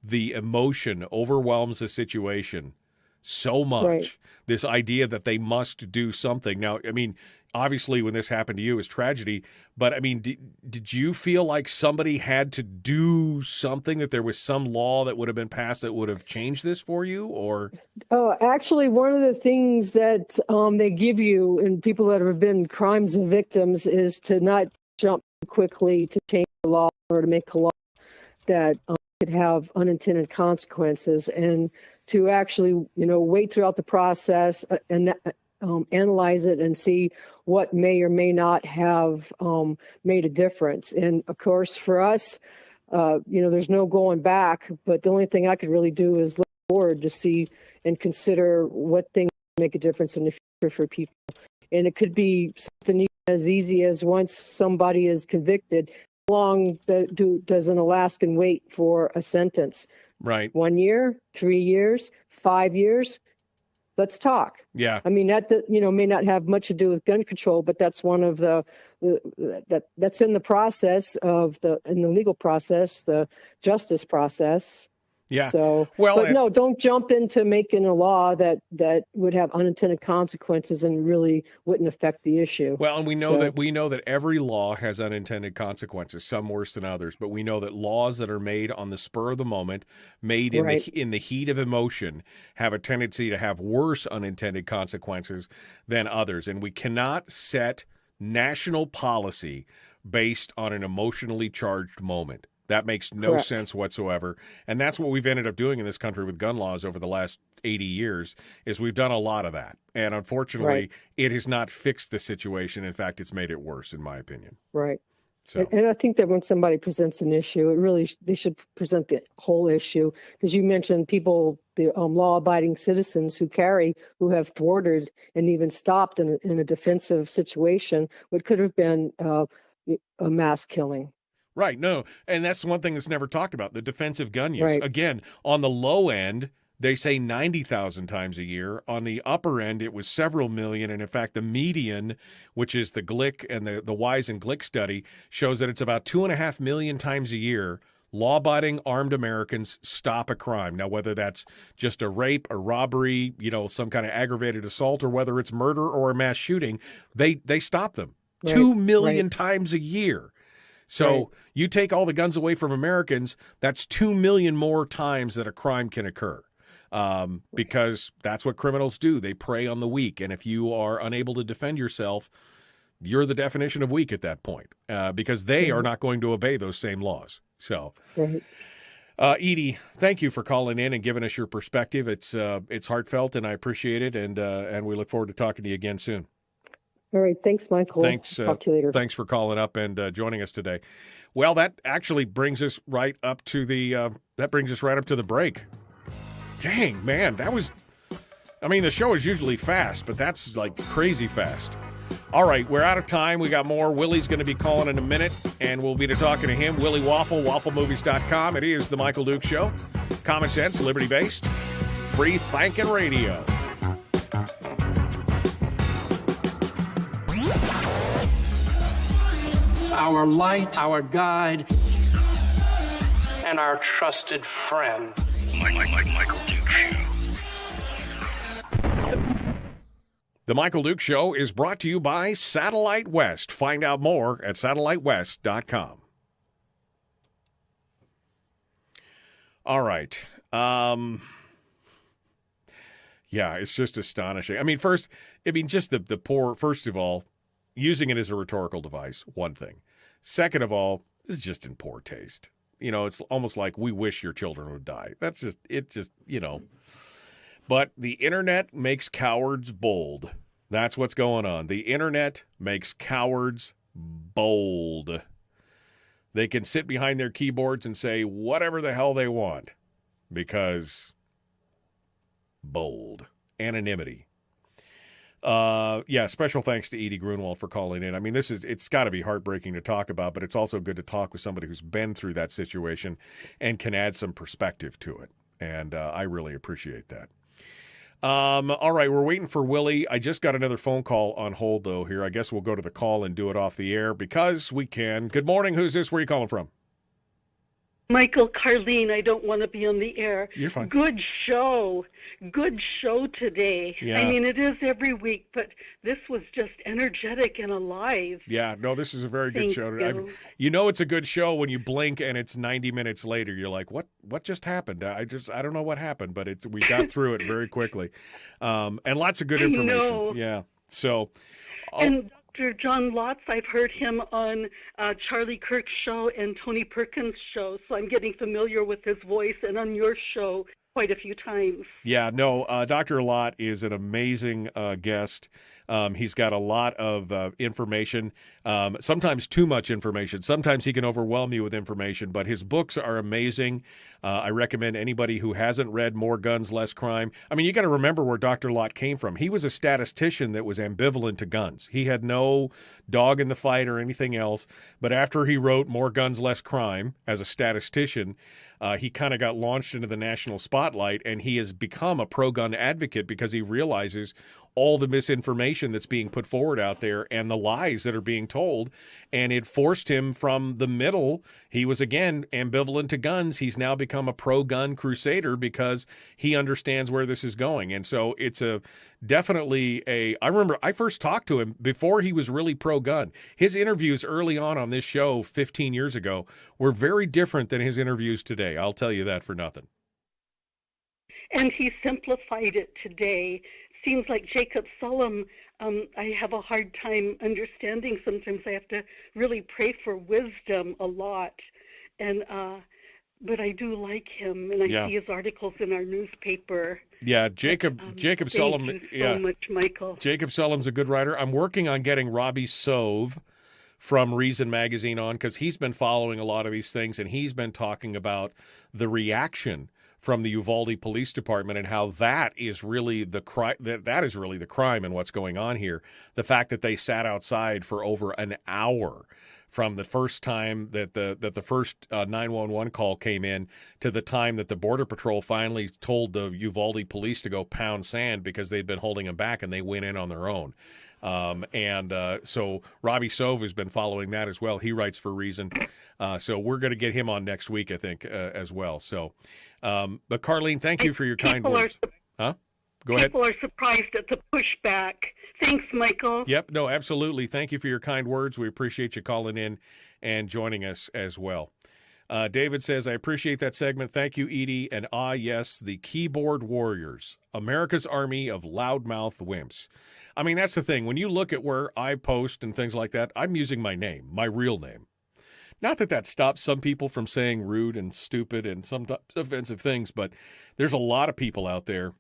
the emotion overwhelms the situation so much. Right. This idea that they must do something. Now, I mean, obviously when this happened to you is tragedy, but I mean, did you feel like somebody had to do something, that there was some law that would have been passed that would have changed this for you, or? Oh, actually, one of the things that they give you and people that have been crimes victims is to not jump quickly to change the law or to make a law that could have unintended consequences, and to actually, wait throughout the process and analyze it and see what may or may not have made a difference. And of course, for us, there's no going back, but the only thing I could really do is look forward to see and consider what things make a difference in the future for people. And it could be something as easy as once somebody is convicted, how long does an Alaskan wait for a sentence? Right. 1 year, 3 years, 5 years? Let's talk. Yeah. I mean, that may not have much to do with gun control, but that's one of that's in the process in the legal process, the justice process. Yeah. So, no, don't jump into making a law that would have unintended consequences and really wouldn't affect the issue. Well, and we know that every law has unintended consequences, some worse than others. But we know that laws that are made on the spur of the moment, made in the heat of emotion, have a tendency to have worse unintended consequences than others. And we cannot set national policy based on an emotionally charged moment. That makes no sense whatsoever. And that's what we've ended up doing in this country with gun laws over the last 80 years, is we've done a lot of that. And unfortunately, it has not fixed the situation. In fact, it's made it worse, in my opinion. Right. So. And I think that when somebody presents an issue, they should present the whole issue. Because you mentioned people, the law-abiding citizens who have thwarted and even stopped in a defensive situation, what could have been a mass killing. Right. No. And that's one thing that's never talked about, the defensive gun use. Right. Again, on the low end, they say 90,000 times a year. On the upper end, it was several million. And in fact, the median, which is the Glick and the Wise and Glick study, shows that it's about 2.5 million times a year law-abiding armed Americans stop a crime. Now, whether that's just a rape, a robbery, some kind of aggravated assault, or whether it's murder or a mass shooting, they stop them 2 million times a year. So you take all the guns away from Americans, that's 2 million more times that a crime can occur, because that's what criminals do. They prey on the weak. And if you are unable to defend yourself, you're the definition of weak at that point, because they are not going to obey those same laws. So, Edie, thank you for calling in and giving us your perspective. It's heartfelt, and I appreciate it. And we look forward to talking to you again soon. All right. Thanks, Michael. Thanks. Talk to you later. Thanks for calling up and joining us today. Well, that actually brings us right up to the break. Dang, man, the show is usually fast, but that's like crazy fast. All right, we're out of time. We got more. Willie's going to be calling in a minute, and we'll be talking to him. Willie Waffle, wafflemovies.com. It is the Michael Duke Show. Common sense, liberty-based, free thinking radio. Our light, our guide, and our trusted friend. Michael Duke Show. The Michael Duke Show is brought to you by Satellite West. Find out more at satellitewest.com. All right. Yeah, it's just astonishing. First of all, using it as a rhetorical device, one thing. Second of all, this is just in poor taste. It's almost like we wish your children would die. But the internet makes cowards bold. That's what's going on. The internet makes cowards bold. They can sit behind their keyboards and say whatever the hell they want because bold. Anonymity. Special thanks to Edie Grunwald for calling in. I mean, it's got to be heartbreaking to talk about, but it's also good to talk with somebody who's been through that situation and can add some perspective to it. And I really appreciate that. All right, we're waiting for Willie. I just got another phone call on hold, though, here. I guess we'll go to the call and do it off the air because we can. Good morning. Who's this? Where are you calling from? Michael, Carlene, I don't want to be on the air. You're fine. Good show. Good show today. Yeah. I mean, it is every week, but this was just energetic and alive. Yeah, no, this is a very good Thank show. you. You know it's a good show when you blink and it's 90 minutes later. You're like, what just happened? I don't know what happened, but we got through it very quickly. And lots of good information. know. Yeah. So And Dr. John Lott, I've heard him on Charlie Kirk's show and Tony Perkins' show, so I'm getting familiar with his voice, and on your show quite a few times. Yeah, no, Dr. Lott is an amazing guest. He's got a lot of information, sometimes too much information. Sometimes he can overwhelm you with information, but his books are amazing. I recommend anybody who hasn't read More Guns, Less Crime. I mean, you got to remember where Dr. Lott came from. He was a statistician that was ambivalent to guns. He had no dog in the fight or anything else, but after he wrote More Guns, Less Crime as a statistician, he kind of got launched into the national spotlight, and he has become a pro-gun advocate because he realizes all the misinformation that's being put forward out there and the lies that are being told, and it forced him from the middle. He was, again, ambivalent to guns. He's now become a pro-gun crusader because he understands where this is going, and so it's definitely I remember I first talked to him before he was really pro-gun. His interviews early on this show 15 years ago were very different than his interviews today. I'll tell you that for nothing. And he simplified it today. Seems like Jacob Sullum, I have a hard time understanding. Sometimes I have to really pray for wisdom a lot. And but I do like him, and I see his articles in our newspaper. Yeah, Jacob Sullum. Thank you so much, Michael. Jacob Sullum's a good writer. I'm working on getting Robbie Sove from Reason Magazine on because he's been following a lot of these things, and he's been talking about the reaction from the Uvalde Police Department and how that is really the that is really the crime in what's going on here. The fact that they sat outside for over an hour from the first time that the first 911 call came in to the time that the Border Patrol finally told the Uvalde police to go pound sand because they'd been holding them back, and they went in on their own. So Robbie Sove has been following that as well. He writes for Reason. So we're going to get him on next week, I think, as well. So, but Carlene, thank you for your kind words. Go ahead. People are surprised at the pushback. Thanks, Michael. Yep. No, absolutely. Thank you for your kind words. We appreciate you calling in and joining us as well. David says, I appreciate that segment. Thank you, Edie. And yes, the keyboard warriors, America's army of loudmouth wimps. I mean, that's the thing. When you look at where I post and things like that, I'm using my name, my real name. Not that stops some people from saying rude and stupid and sometimes offensive things, but there's a lot of people out there,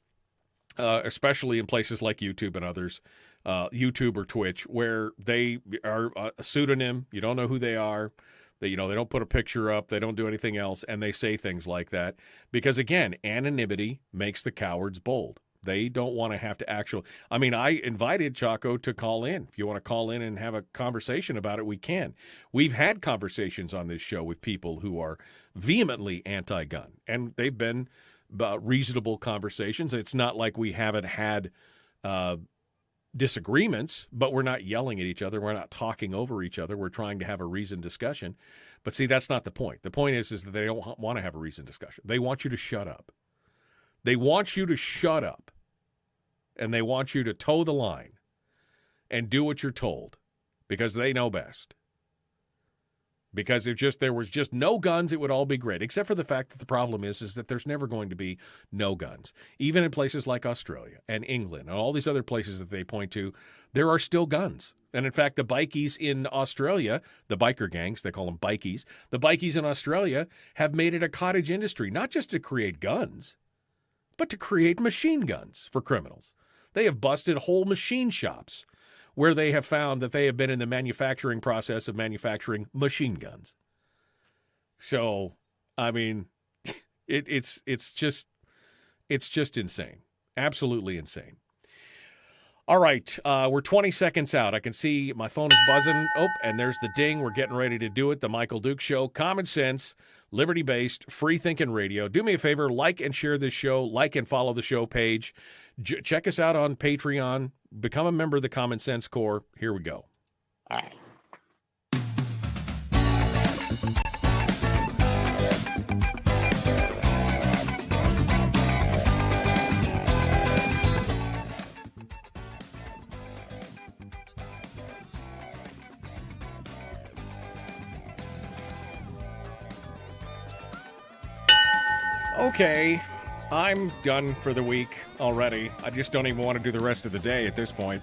especially in places like YouTube and others, YouTube or Twitch, where they are a pseudonym. You don't know who they are. They don't put a picture up. They don't do anything else, and they say things like that because, again, anonymity makes the cowards bold. They don't want to have to actually. I mean, I invited Chaco to call in. If you want to call in and have a conversation about it, we can. We've had conversations on this show with people who are vehemently anti-gun, and they've been reasonable conversations. It's not like we haven't had disagreements, but we're not yelling at each other. We're not talking over each other. We're trying to have a reasoned discussion. But see, that's not the point. The point is that they don't want to have a reasoned discussion. They want you to shut up. They want you to shut up, and they want you to toe the line and do what you're told because they know best. Because if there was just no guns, it would all be great, except for the fact that the problem is that there's never going to be no guns. Even in places like Australia and England and all these other places that they point to, there are still guns. And in fact, the bikies in Australia, the biker gangs, they call them bikies, the bikies in Australia have made it a cottage industry, not just to create guns, but to create machine guns for criminals. They have busted whole machine shops where they have found that they have been in the manufacturing process of manufacturing machine guns. So, I mean, it's just insane. Absolutely insane. All right, we're 20 seconds out. I can see my phone is buzzing. Oh, and there's the ding. We're getting ready to do it. The Michael Dukes Show. Common sense, liberty-based, free-thinking radio. Do me a favor, like and share this show. Like and follow the show page. Check us out on Patreon. Become a member of the Common Sense Corps. Here we go. All right. Okay, I'm done for the week already. I just don't even want to do the rest of the day at this point.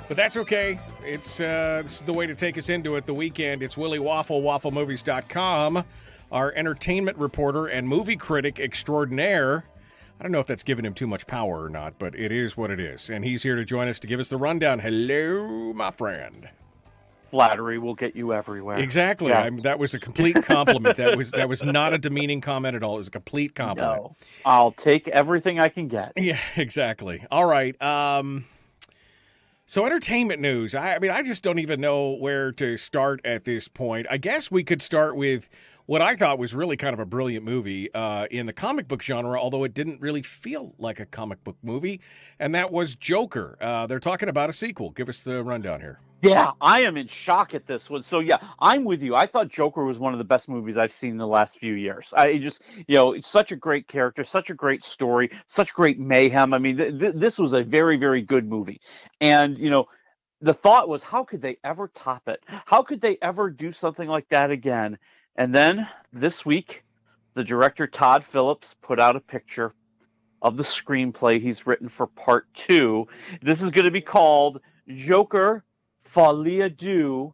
But that's okay. This is the way to take us into it. The weekend, it's Willie Waffle, wafflemovies.com, our entertainment reporter and movie critic extraordinaire. I don't know if that's giving him too much power or not, but it is what it is. And he's here to join us to give us the rundown. Hello, my friend. Flattery will get you everywhere. Exactly. Yeah. That was a complete compliment. That was not a demeaning comment at all. It was a complete compliment. No, I'll take everything I can get. Yeah, exactly. All right. So entertainment news. I mean, I just don't even know where to start at this point. I guess we could start with what I thought was really kind of a brilliant movie in the comic book genre, although it didn't really feel like a comic book movie, and that was Joker. They're talking about a sequel. Give us the rundown here. Yeah, I am in shock at this one. So, yeah, I'm with you. I thought Joker was one of the best movies I've seen in the last few years. It's such a great character, such a great story, such great mayhem. I mean, this was a very, very good movie. And, the thought was, how could they ever top it? How could they ever do something like that again? And then this week, the director, Todd Phillips, put out a picture of the screenplay he's written for part 2. This is going to be called Joker Folie 2,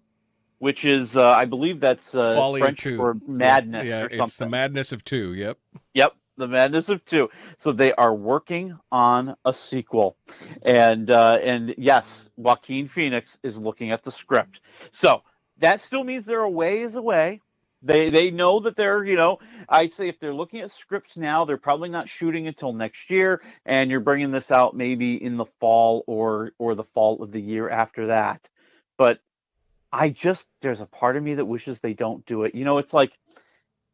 which is, I believe that's French for madness or something. It's the madness of 2, yep. Yep, the madness of 2. So they are working on a sequel. And yes, Joaquin Phoenix is looking at the script. So that still means they're a ways away. They know that they're, I say if they're looking at scripts now, they're probably not shooting until next year, and you're bringing this out maybe in the fall or the fall of the year after that. But there's a part of me that wishes they don't do it. It's like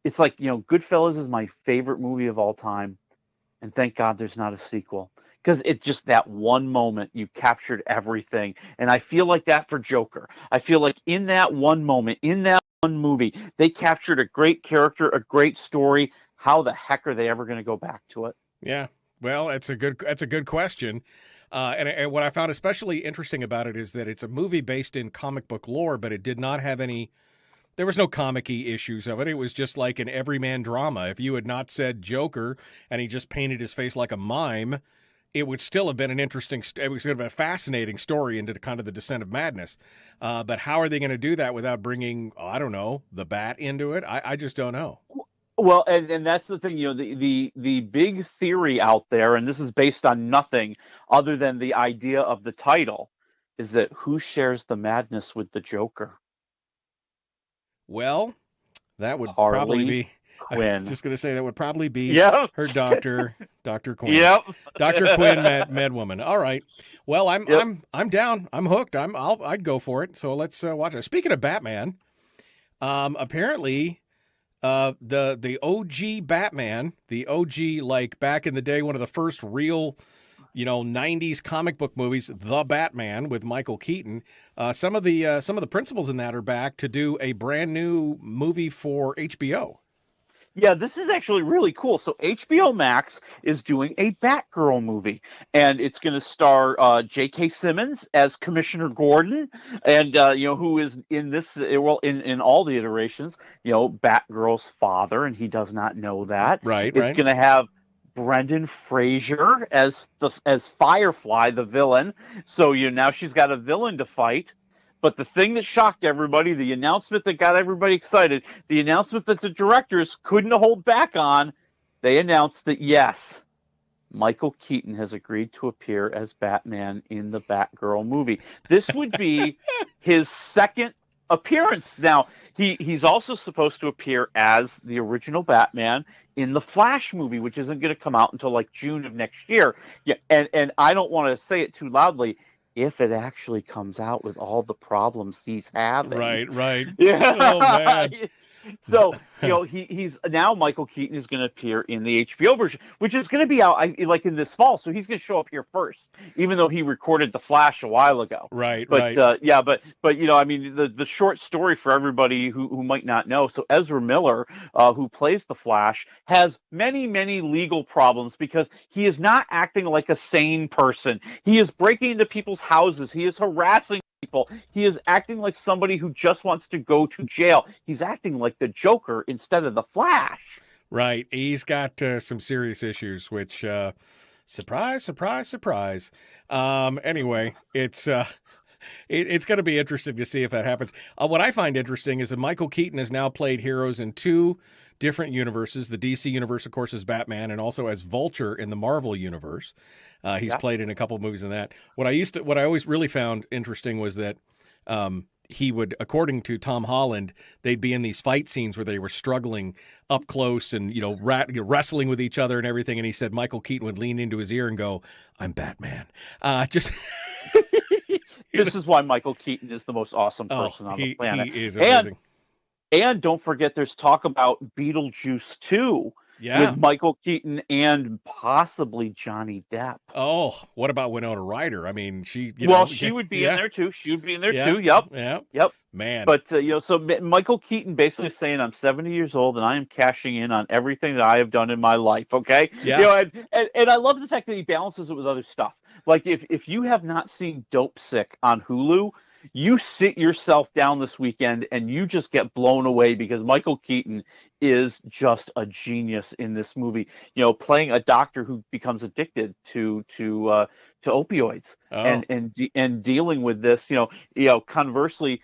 Goodfellas is my favorite movie of all time, and thank God there's not a sequel. Because it's just that one moment you captured everything. And I feel like that for Joker. I feel like in that one moment, in that one movie, they captured a great character, a great story. How the heck are they ever going to go back to it? Yeah, well, that's a good question. And what I found especially interesting about it is that it's a movie based in comic book lore, but it did not have any. There was no comic-y issues of it. It was just like an everyman drama. If you had not said Joker and he just painted his face like a mime, it would still have been it would have been a fascinating story into kind of the descent of madness. But how are they going to do that without bringing, I don't know, the Bat into it? I just don't know. Well, and that's the thing, the big theory out there, and this is based on nothing other than the idea of the title, is that who shares the madness with the Joker? Well, that would Harley probably be Quinn. I'm just going to say that would probably be Yep. her doctor, Dr. Quinn. Yep. Dr. Quinn, Med Woman. All right. Well, I'm down. I'm hooked. I'd go for it. So let's watch it. Speaking of Batman, apparently the OG Batman, the OG, like back in the day, one of the first real 90s comic book movies, The Batman with Michael Keaton. Some of the principals in that are back to do a brand new movie for HBO. Yeah, this is actually really cool. So HBO Max is doing a Batgirl movie, and it's going to star J.K. Simmons as Commissioner Gordon, and who is in this in all the iterations, Batgirl's father, and he does not know that. Right. It's going to have Brendan Fraser as Firefly, the villain. So now she's got a villain to fight. But the thing that shocked everybody, the announcement that got everybody excited, the announcement that the directors couldn't hold back on, they announced that, yes, Michael Keaton has agreed to appear as Batman in the Batgirl movie. This would be his second appearance. Now, He's also supposed to appear as the original Batman in the Flash movie, which isn't going to come out until like June of next year. Yeah, and I don't want to say it too loudly. If it actually comes out with all the problems he's having, right, yeah. Oh man. So, he's now Michael Keaton is going to appear in the HBO version, which is going to be out like in this fall. So he's going to show up here first, even though he recorded The Flash a while ago. Right. But I mean, the short story for everybody who might not know. So Ezra Miller, who plays the Flash, has many, many legal problems because he is not acting like a sane person. He is breaking into people's houses. He is harassing people. He is acting like somebody who just wants to go to jail. He's acting like the Joker instead of the Flash. Right. He's got some serious issues, which, surprise, surprise, surprise. Anyway, it's going to be interesting to see if that happens. What I find interesting is that Michael Keaton has now played heroes in 2 different universes. The DC universe, of course, is Batman, and also as Vulture in the Marvel universe. He's played in a couple of movies in that. What I always really found interesting was that he would, according to Tom Holland, they'd be in these fight scenes where they were struggling up close and wrestling with each other and everything. And he said Michael Keaton would lean into his ear and go, "I'm Batman." This is why Michael Keaton is the most awesome person on the planet. He is amazing. And don't forget, there's talk about Beetlejuice 2 with Michael Keaton and possibly Johnny Depp. Oh, what about Winona Ryder? I mean, she would be in there too. She would be in there too. Yep. Man. But so Michael Keaton basically saying, "I'm 70 years old and I am cashing in on everything that I have done in my life." Okay. Yeah. And I love the fact that he balances it with other stuff. Like if you have not seen Dope Sick on Hulu, you sit yourself down this weekend and you just get blown away because Michael Keaton is just a genius in this movie. Playing a doctor who becomes addicted to opioids and dealing with this. Conversely,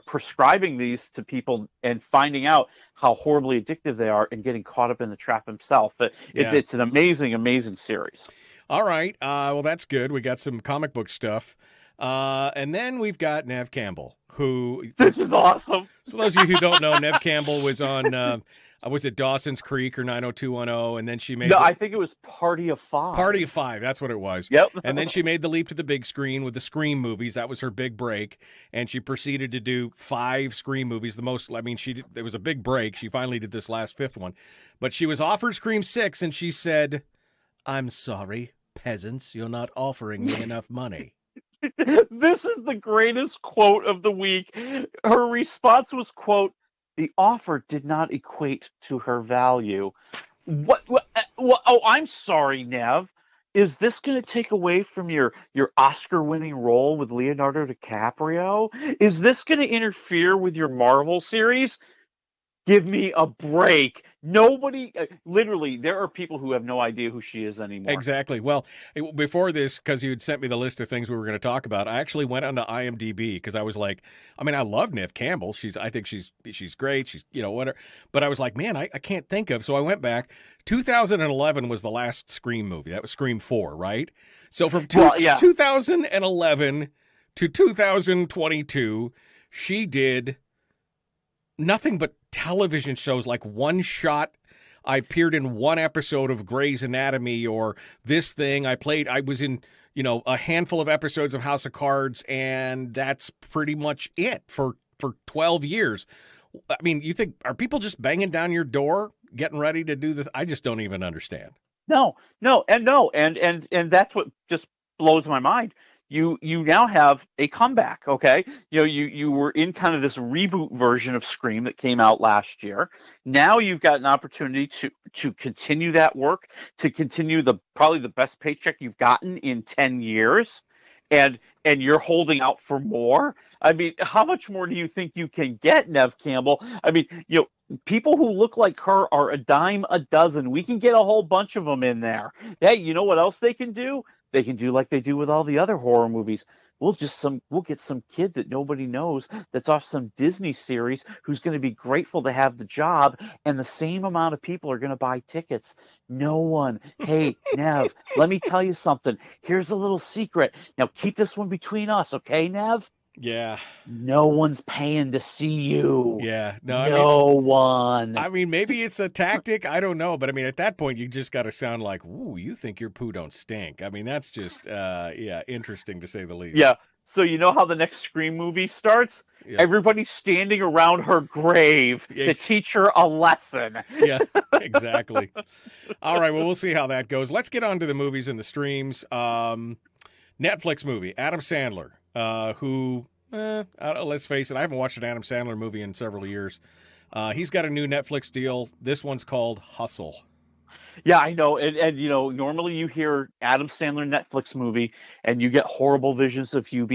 prescribing these to people and finding out how horribly addictive they are and getting caught up in the trap himself. It's an amazing, amazing series. All right. Well, that's good. We got some comic book stuff. And then we've got Nev Campbell, who... This is awesome. So those of you who don't know, Nev Campbell was on, was it Dawson's Creek or 90210? And then she made... I think it was Party of Five. Party of Five, that's what it was. Yep. And then she made the leap to the big screen with the Scream movies. That was her big break. And she proceeded to do 5 Scream movies. It was a big break. She finally did this last 5th one. But she was offered Scream 6, and she said, "I'm sorry, peasants, you're not offering me enough money." This is the greatest quote of the week. Her response was, quote, "The offer did not equate to her value." What oh, I'm sorry, Nev. Is this going to take away from your Oscar-winning role with Leonardo DiCaprio? Is this going to interfere with your Marvel series? Give me a break. Nobody, literally, there are people who have no idea who she is anymore. Exactly. Well, before this, because you had sent me the list of things we were going to talk about, I actually went onto IMDb because I was like, I love Nev Campbell. I think she's great. She's, whatever. But I was like, man, I can't think of. So I went back. 2011 was the last Scream movie. That was Scream 4, right? So from 2011 to 2022, she did nothing but television shows, like One Shot. I appeared in 1 episode of Grey's Anatomy or this thing. I was in, a handful of episodes of House of Cards, and that's pretty much it for 12 years. You think, are people just banging down your door, getting ready to do this? I just don't even understand. No, and that's what just blows my mind. You now have a comeback, okay? You were in kind of this reboot version of Scream that came out last year. Now you've got an opportunity to continue that work, to continue probably the best paycheck you've gotten in 10 years, and you're holding out for more. How much more do you think you can get, Nev Campbell? People who look like her are a dime a dozen. We can get a whole bunch of them in there. Hey, you know what else they can do? They can do like they do with all the other horror movies. We'll get some kid that nobody knows that's off some Disney series who's going to be grateful to have the job, and the same amount of people are going to buy tickets. No one. Hey, Nev, let me tell you something. Here's a little secret. Now keep this one between us, okay, Nev? Yeah. No one's paying to see you. Yeah. No one. I mean, maybe it's a tactic. I don't know. But I mean, at that point, you just got to sound like, ooh, you think your poo don't stink. I mean, that's just, interesting to say the least. Yeah. So you know how the next Scream movie starts? Yeah. Everybody's standing around her grave to teach her a lesson. Yeah, exactly. All right, well, we'll see how that goes. Let's get on to the movies and the streams. Netflix movie, Adam Sandler, who, let's face it, I haven't watched an Adam Sandler movie in several years. He's got a new Netflix deal. This one's called Hustle. Yeah, I know. And you know, normally you hear Adam Sandler Netflix movie and you get horrible visions of UB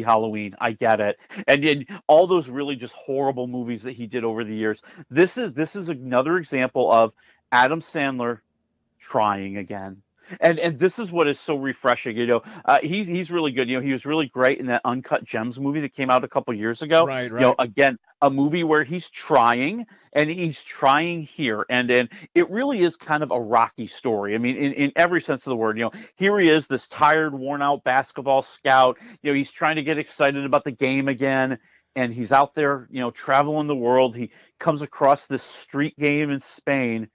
Halloween. I get it. And all those really just horrible movies that he did over the years. This is another example of Adam Sandler trying again. And this is what is so refreshing. You know, he's really good. You know, he was really great in that Uncut Gems movie that came out a couple years ago. Right. You know, again, a movie where he's trying, and he's trying here. And it really is kind of a Rocky story. I mean, in every sense of the word. You know, here he is, this tired, worn-out basketball scout. You know, he's trying to get excited about the game again. And he's out there, you know, traveling the world. He comes across this street game in Spain,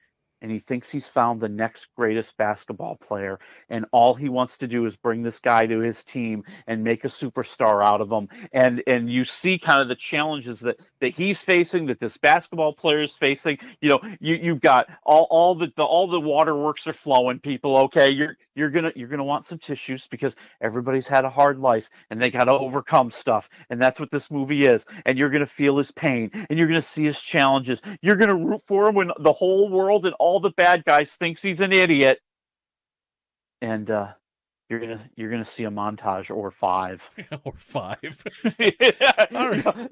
and he thinks he's found the next greatest basketball player. And all he wants to do is bring this guy to his team and make a superstar out of him. And you see kind of the challenges that he's facing, that this basketball player is facing. You know, you've got all the waterworks are flowing, people. Okay, you're gonna want some tissues because everybody's had a hard life and they got to overcome stuff. And that's what this movie is. And you're gonna feel his pain and you're gonna see his challenges. You're gonna root for him when the whole world and all the bad guys thinks he's an idiot. And you're gonna see a montage or five. Or five. Yeah. Right.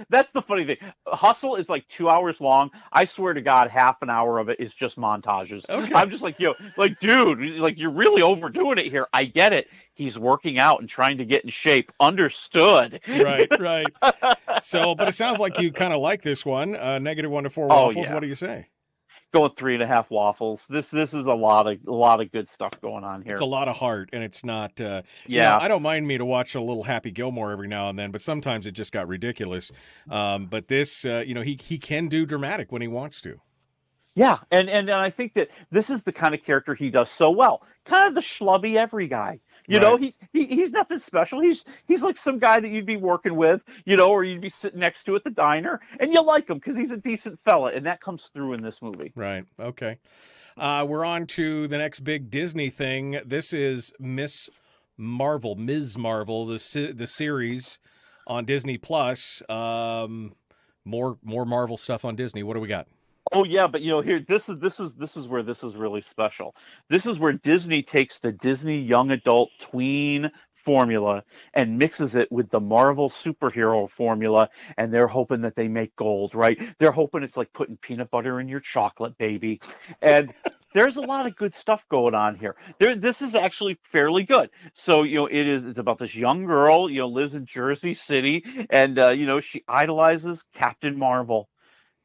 That's the funny thing. Hustle is like 2 hours long. I swear to God, half an hour of it is just montages. Okay. I'm just like, like, dude, like, you're really overdoing it here. I get it. He's working out and trying to get in shape. Understood. Right. So, but it sounds like you kind of like this one. -1 to 4 waffles. Yeah. What do you say? Going 3.5 waffles. This is a lot of good stuff going on here. It's a lot of heart, and it's not. Yeah, you know, I don't mind me to watch a little Happy Gilmore every now and then, but sometimes it just got ridiculous. But this, you know, he can do dramatic when he wants to. Yeah, and I think that this is the kind of character he does so well. Kind of the schlubby every guy. You know, he's nothing special. He's like some guy that you'd be working with, you know, or you'd be sitting next to at the diner, and you like him because he's a decent fella, and that comes through in this movie. Right. Okay. We're on to the next big Disney thing. This is Ms. Marvel, the series on Disney Plus. More Marvel stuff on Disney. What do we got? Oh yeah, but you know, here this is where this is really special. This is where Disney takes the Disney young adult tween formula and mixes it with the Marvel superhero formula, and they're hoping that they make gold, right? They're hoping it's like putting peanut butter in your chocolate, baby. And there's a lot of good stuff going on here. This is actually fairly good. So, you know, it's about this young girl, you know, lives in Jersey City, and you know, she idolizes Captain Marvel.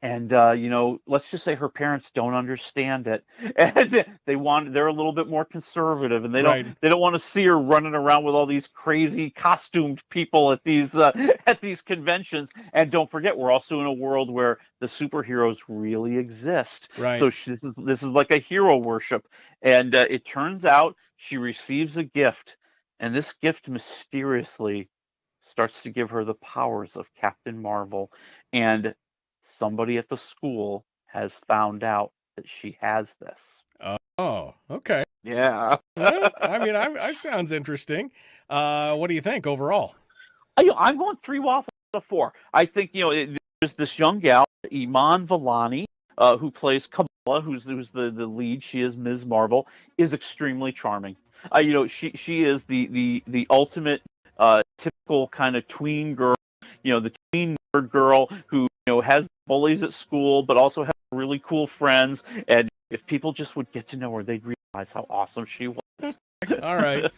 And you know, let's just say her parents don't understand it, and they're a little bit more conservative, and they don't want to see her running around with all these crazy costumed people at these conventions. And don't forget, we're also in a world where the superheroes really exist. Right. So this is like a hero worship, and it turns out she receives a gift, and this gift mysteriously starts to give her the powers of Captain Marvel, and somebody at the school has found out that she has this. Oh, okay. Yeah. Well, I mean, I sounds interesting. What do you think overall? I'm going 3 waffles out of 4. I think, you know, there's this young gal, Iman Vellani, who plays Kamala, who's the lead. She is Ms. Marvel, is extremely charming. You know, she is the ultimate typical kind of tween girl. You know, the tween nerd girl who, you know, has bullies at school, but also has really cool friends. And if people just would get to know her, they'd realize how awesome she was. All right.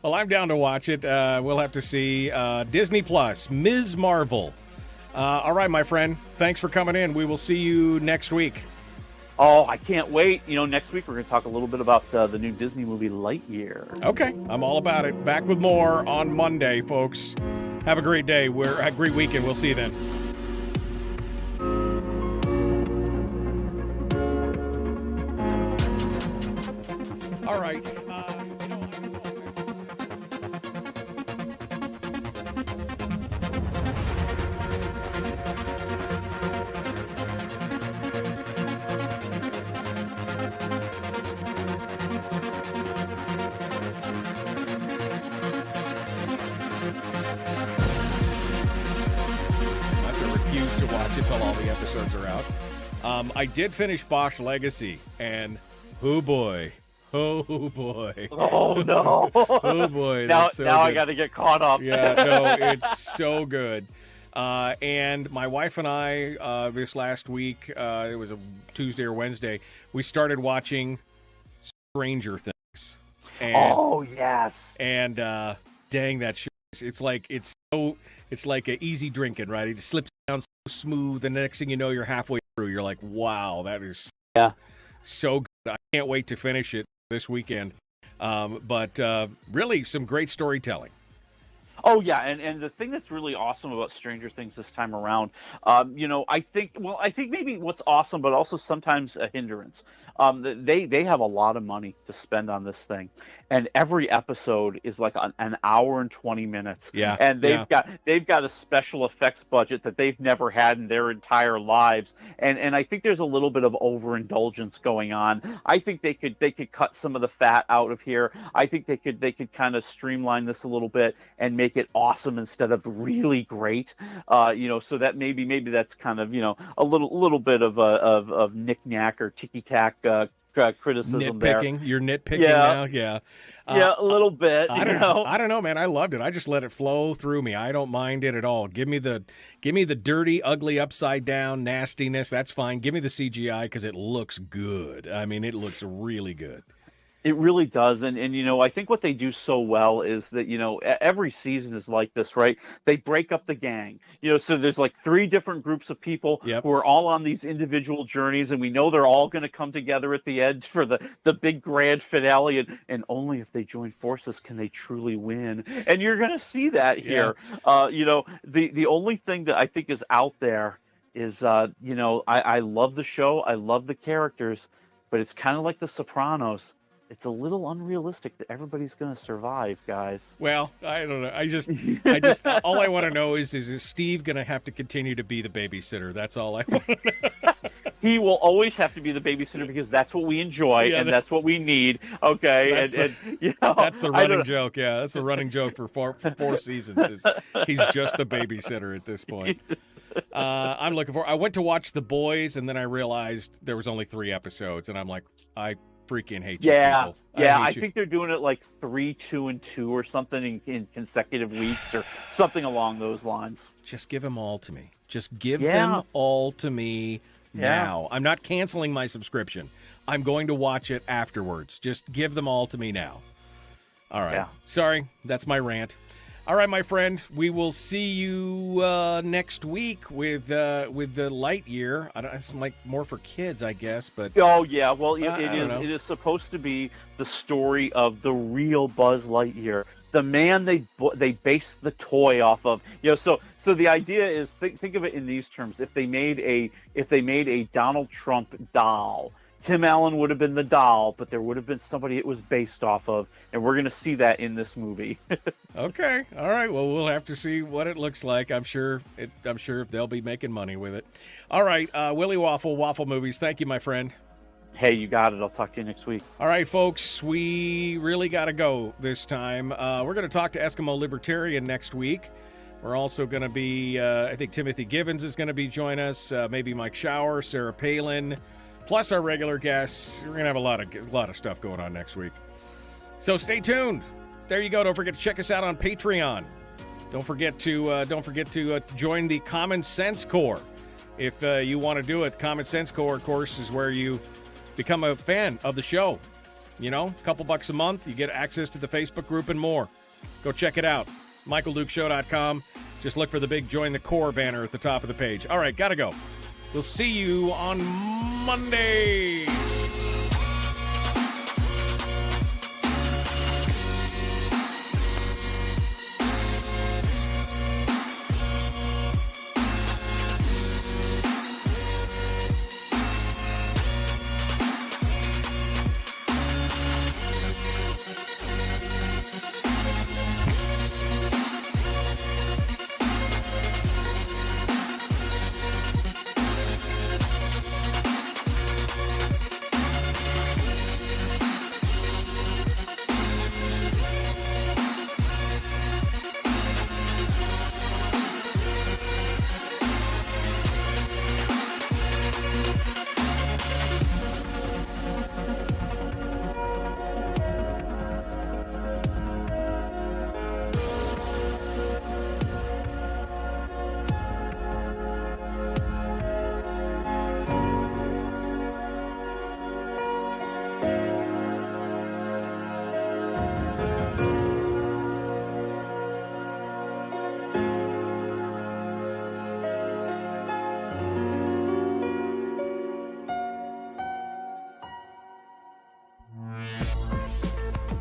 Well, I'm down to watch it. We'll have to see. Disney Plus, Ms. Marvel. All right, my friend. Thanks for coming in. We will see you next week. Oh, I can't wait. You know, next week we're going to talk a little bit about the new Disney movie Lightyear. Okay. I'm all about it. Back with more on Monday, folks. Have a great day. A great weekend. We'll see you then. All right. To watch it till all the episodes are out. I did finish Bosch Legacy, and oh boy. Oh no! Oh boy! now that's so now good. I got to get caught up. Yeah, no, it's so good. And my wife and I, this last week, it was a Tuesday or Wednesday, we started watching Stranger Things. And, oh yes! And dang, that show! It's like a easy drinking, right? It just slips down so smooth, and the next thing you know, you're halfway through. You're like, wow, that is so good. I can't wait to finish it this weekend. But really, some great storytelling. Oh yeah, and the thing that's really awesome about Stranger Things this time around, I think maybe what's awesome, but also sometimes a hindrance. They have a lot of money to spend on this thing, and every episode is like an hour and 20 minutes. Yeah, and they've got a special effects budget that they've never had in their entire lives, and I think there's a little bit of overindulgence going on. I think they could cut some of the fat out of here. I think they could kind of streamline this a little bit and make it awesome instead of really great. So that maybe that's kind of a little bit of knick-knack or ticky-tack criticism nitpicking. there. You're nitpicking now? Yeah. A little bit. I don't know, man. I loved it. I just let it flow through me. I don't mind it at all. Give me the dirty, ugly, upside down nastiness. That's fine. Give me the CGI because it looks good. I mean, it looks really good. It really does, and I think what they do so well is that every season is like this, right? They break up the gang, so there's like 3 different groups of people who are all on these individual journeys, and we know they're all going to come together at the end for the big grand finale, and only if they join forces can they truly win, and you're going to see that here. The only thing that I think is out there is I love the show, I love the characters, but it's kind of like The Sopranos. It's a little unrealistic that everybody's going to survive, guys. Well, I don't know. I just all I want to know is Steve going to have to continue to be the babysitter? That's all I want to know. He will always have to be the babysitter because that's what we enjoy and that's what we need. Okay, that's the running joke. Yeah, that's the running joke for 4 seasons. He's just the babysitter at this point. I'm looking for. I went to watch The Boys, and then I realized there was only 3 episodes, and I'm like, I freaking hate you people. I think they're doing it like 3, 2, and 2 or something in consecutive weeks or something along those lines. Just give them all to me. Just give them all to me now. I'm not canceling my subscription. I'm going to watch it afterwards. Just give them all to me now. All right. Sorry, that's my rant. All right, my friend, we will see you next week with the Lightyear. It's like more for kids, I guess. But oh yeah, well it is supposed to be the story of the real Buzz Lightyear, the man they based the toy off of. So the idea is think of it in these terms: if they made a Donald Trump doll, Tim Allen would have been the doll, but there would have been somebody it was based off of, and we're going to see that in this movie. Okay, all right. Well, we'll have to see what it looks like. I'm sure they'll be making money with it. All right, Willie Waffle, Waffle Movies. Thank you, my friend. Hey, you got it. I'll talk to you next week. All right, folks, we really got to go this time. We're going to talk to Eskimo Libertarian next week. We're also going to be, I think Timothy Gibbons is going to be joining us. Maybe Mike Schauer, Sarah Palin. Plus our regular guests. We're gonna have a lot of stuff going on next week. So stay tuned. There you go. Don't forget to check us out on Patreon. Don't forget to join the Common Sense Corps if you want to do it. Common Sense Corps, of course, is where you become a fan of the show. A couple bucks a month, you get access to the Facebook group and more. Go check it out. MichaelDukeShow.com. Just look for the big Join the Corps banner at the top of the page. All right, gotta go. We'll see you on Monday.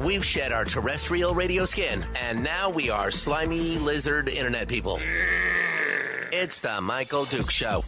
We've shed our terrestrial radio skin, and now we are slimy lizard internet people. It's the Michael Dukes Show.